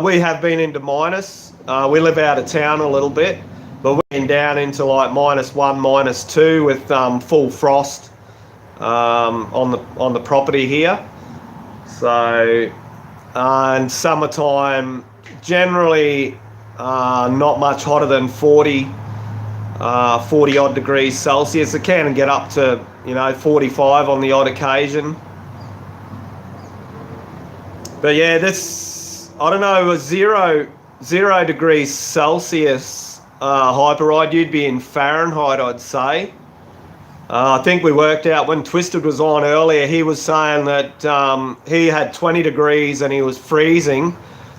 we have been into minus. We live out of town a little bit, but we've been down into like -1, -2 with full frost on the property here. So, and summertime generally not much hotter than 40 odd degrees Celsius. It can get up to 45 on the odd occasion. But yeah, I don't know, 0 degrees Celsius Hyperride, you'd be in Fahrenheit, I'd say. I think we worked out when Twisted was on earlier, he was saying that he had 20 degrees and he was freezing.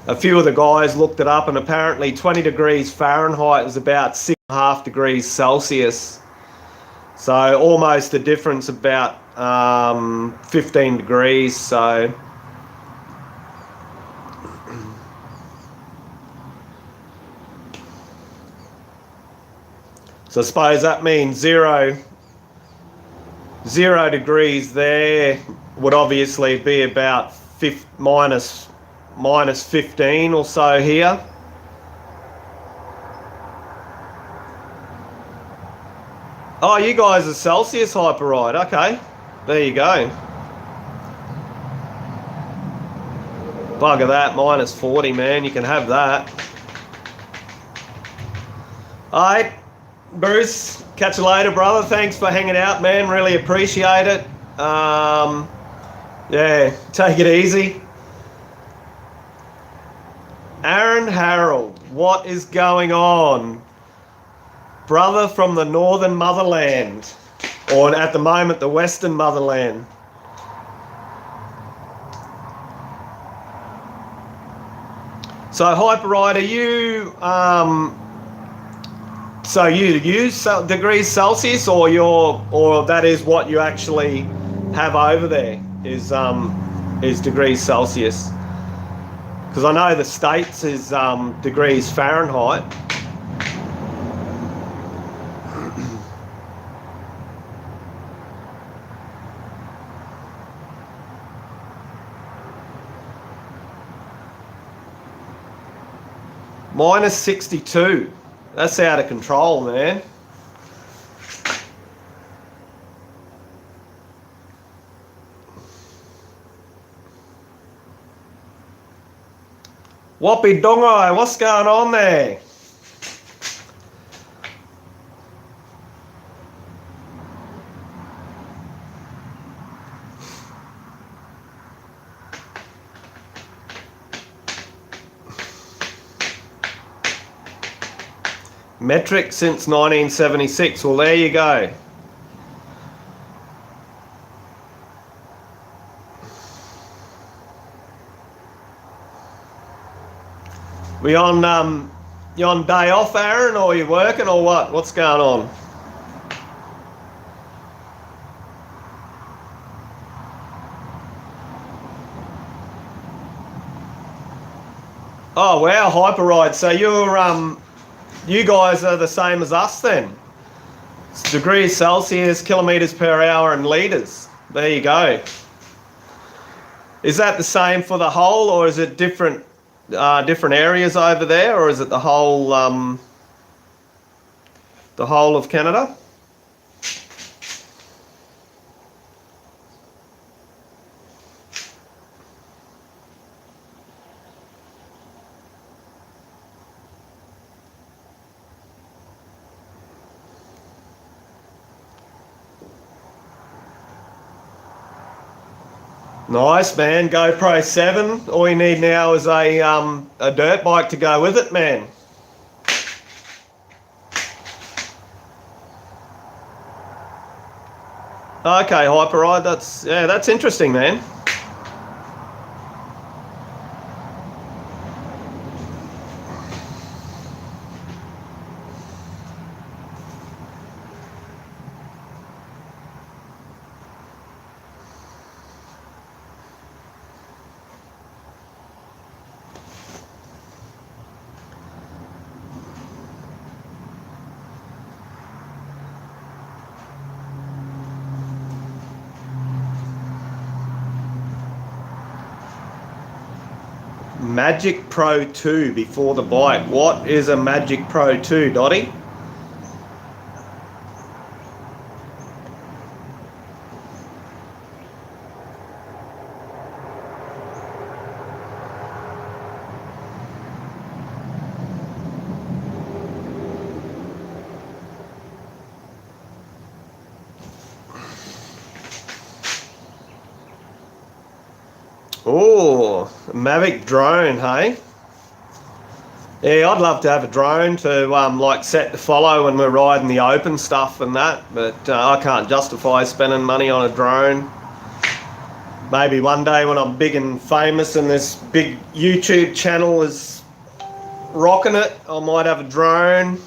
A few of the guys looked it up, and apparently 20 degrees Fahrenheit is about 6.5 degrees Celsius. So almost a difference about 15 degrees. So I suppose that means zero degrees there would obviously be about minus 15 or so here. Oh, you guys are Celsius Hyperride. Okay, there you go. Bugger that, -40, man. You can have that. All right, Bruce, catch you later, brother. Thanks for hanging out, man. Really appreciate it. Yeah, take it easy. Aaron Harold, what is going on? Brother from the northern motherland, or at the moment the western motherland. So Hyperride, are you so you use degrees Celsius, or that is what you actually have over there is degrees Celsius? Because I know the States is degrees Fahrenheit. -62. That's out of control, man. Whoppy Dongai, what's going on there? Metric since 1976. Well, there you go. We on you on day off, Aaron, or you working, or what? What's going on? Oh wow, Hyperride. So you guys are the same as us then. It's degrees Celsius, kilometers per hour, and liters. There you go. Is that the same for the whole, or is it different areas over there, or is it the whole of Canada? Nice, man. GoPro 7. All you need now is a dirt bike to go with it, man. Okay, Hyperride. That's interesting, man. Magic Pro 2 before the bike. What is a Magic Pro 2, Dotty? Oh, Mavic drone, hey? Yeah, I'd love to have a drone to like set to follow when we're riding the open stuff and that, but I can't justify spending money on a drone. Maybe one day when I'm big and famous and this big YouTube channel is rocking it, I might have a drone.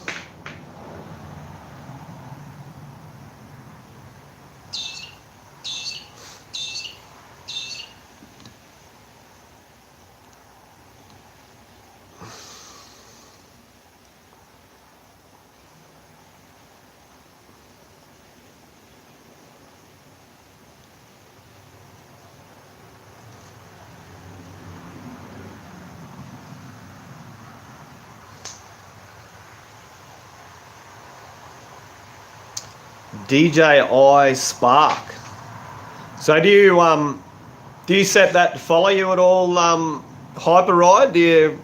DJI Spark. So do you set that to follow you at all, Hyperride? Do you?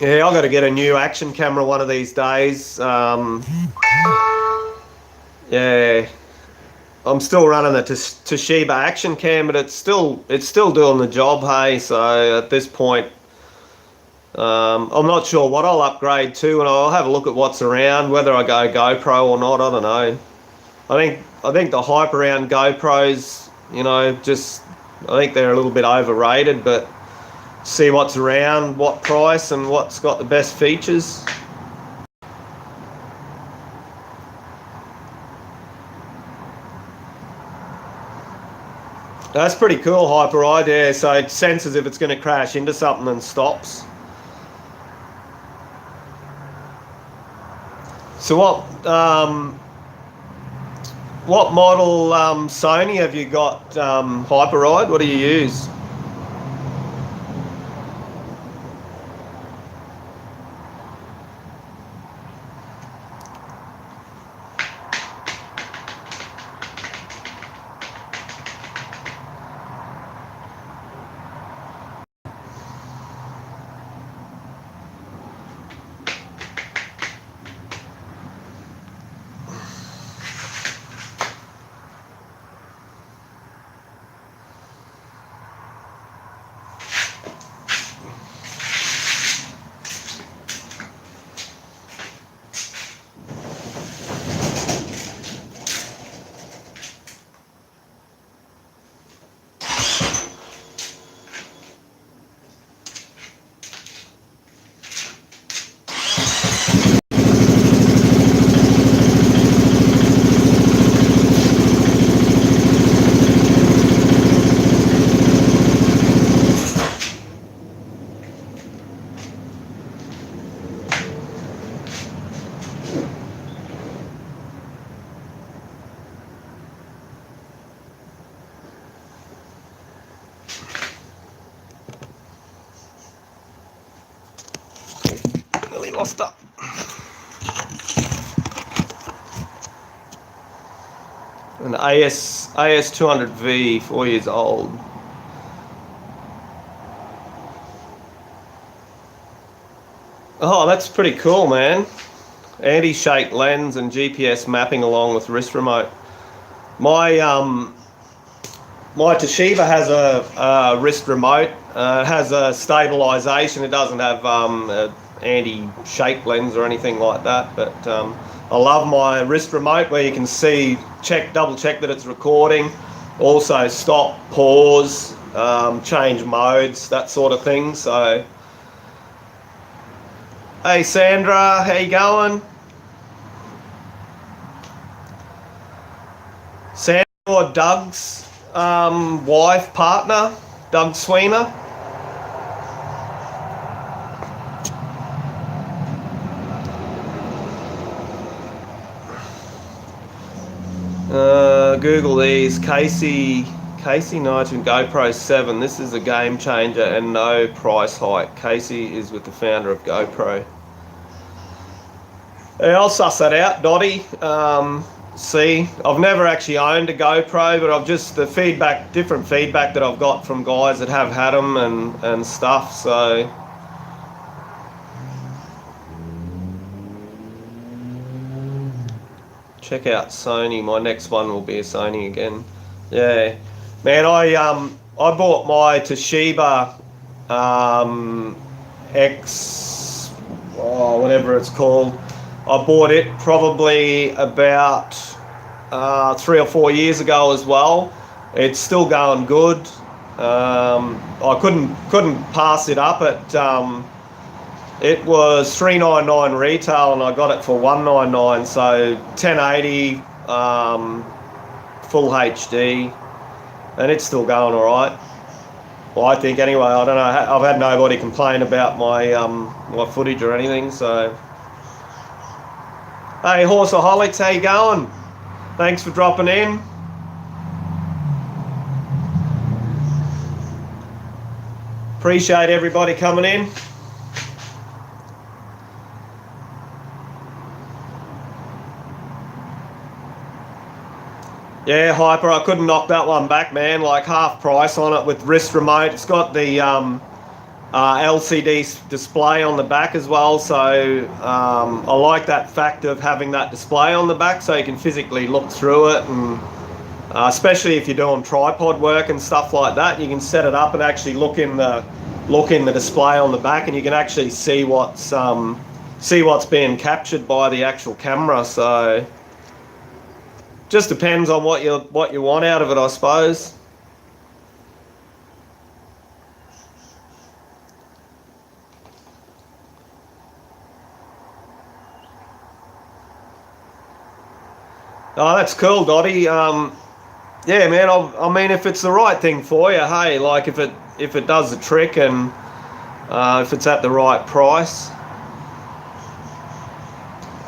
Yeah, I've got to get a new action camera one of these days. Yeah, I'm still running the Toshiba action cam, but it's still doing the job. Hey, so at this point, I'm not sure what I'll upgrade to, and I'll have a look at what's around, whether I go GoPro or not. I don't know. I think the hype around GoPros, I think they're a little bit overrated, but see what's around, what price, and what's got the best features. That's pretty cool, Hyperride, yeah. So it senses if it's going to crash into something and stops. So what model Sony have you got, Hyperride? What do you use? Costa. An AS 200V, 4 years old. Oh, that's pretty cool, man. Anti-shake lens and GPS mapping along with wrist remote. My Toshiba has a wrist remote. It has a stabilization. It doesn't have a anti-shake lens or anything like that. But I love my wrist remote where you can see, double check that it's recording. Also stop, pause, change modes, that sort of thing. So, hey Sandra, how you going? Sandra or Doug's wife, partner, Doug Sweener. Google these. Casey Knight and GoPro 7. This is a game changer and no price hike. Casey is with the founder of GoPro. Yeah, I'll suss that out, Dottie. See, I've never actually owned a GoPro, but I've just different feedback that I've got from guys that have had them and stuff. So. Check out Sony. My next one will be a Sony again. Yeah, man. I bought my Toshiba X, whatever it's called. I bought it probably about 3 or 4 years ago as well. It's still going good. I couldn't pass it up at. It was $399 retail, and I got it for $199. So 1080, full HD, and it's still going all right. Well, I think anyway. I don't know. I've had nobody complain about my my footage or anything. So, hey, Horseaholics, how you going? Thanks for dropping in. Appreciate everybody coming in. Yeah, Hyper, I couldn't knock that one back, man. Like half price on it with wrist remote. It's got the LCD display on the back as well. So I like that fact of having that display on the back so you can physically look through it. And especially if you're doing tripod work and stuff like that, you can set it up and actually look in the display on the back, and you can actually see what's being captured by the actual camera. So just depends on what you want out of it, I suppose. Oh, that's cool, Dottie. Yeah, man. I mean, if it's the right thing for you, hey, like if it does the trick and if it's at the right price.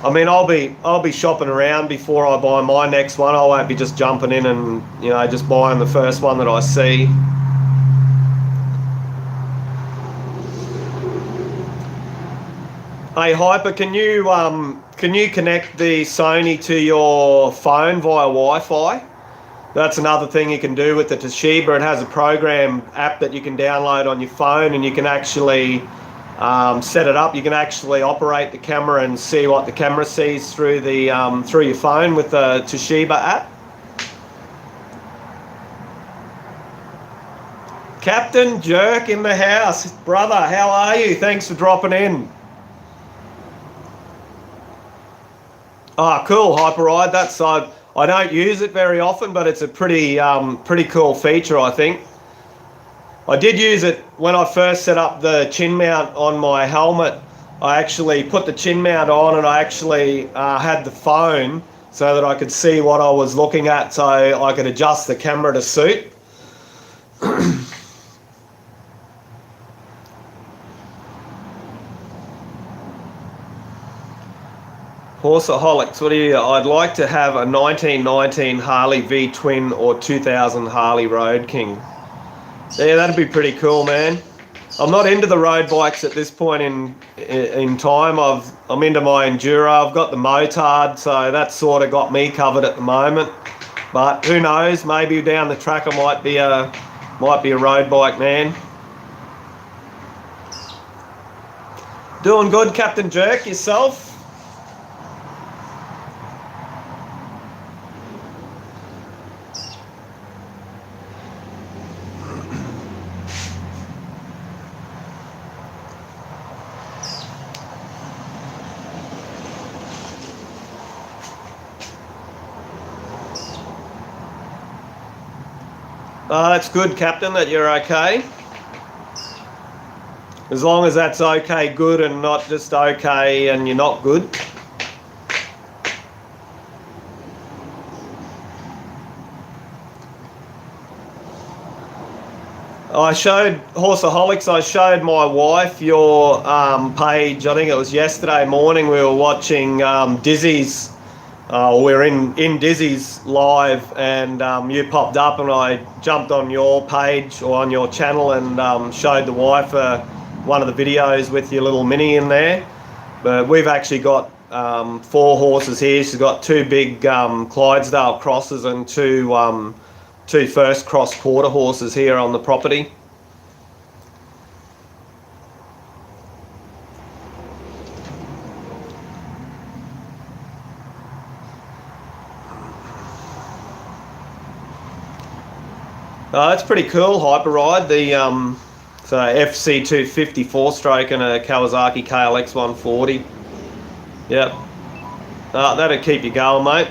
I mean, I'll be shopping around before I buy my next one. I won't be just jumping in and just buying the first one that I see. Hey Hyper, can you connect the Sony to your phone via Wi-Fi? That's another thing you can do with the Toshiba. It has a program app that you can download on your phone, and you can actually set it up. You can actually operate the camera and see what the camera sees through through your phone with the Toshiba app. Captain Jerk in the house. Brother, how are you? Thanks for dropping in. Oh, cool, Hyperride. I don't use it very often, but it's a pretty cool feature, I think. I did use it when I first set up the chin mount on my helmet. I actually put the chin mount on, and I actually had the phone so that I could see what I was looking at, so I could adjust the camera to suit. Horseaholics, what are you? I'd like to have a 1919 Harley V-twin or 2000 Harley Road King. Yeah, that'd be pretty cool, man. I'm not into the road bikes at this point in time. I'm into my enduro. I've got the motard, so that's sort of got me covered at the moment. But who knows? Maybe down the track I might be a road bike man. Doing good, Captain Jerk. Yourself? That's good, Captain, that you're okay. As long as that's okay good and not just okay and you're not good. I showed Horseaholics, I showed my wife your page. I think it was yesterday morning we were watching Dizzy's. We're in Dizzy's live, and you popped up and I jumped on your page or on your channel and showed the wife one of the videos with your little mini in there. But we've actually got 4 horses here. She's got 2 big Clydesdale crosses and 2 first cross quarter horses here on the property. It's pretty cool, Hyper Ride. The so FC250 4-stroke and a Kawasaki KLX 140. Yep. That'll keep you going, mate.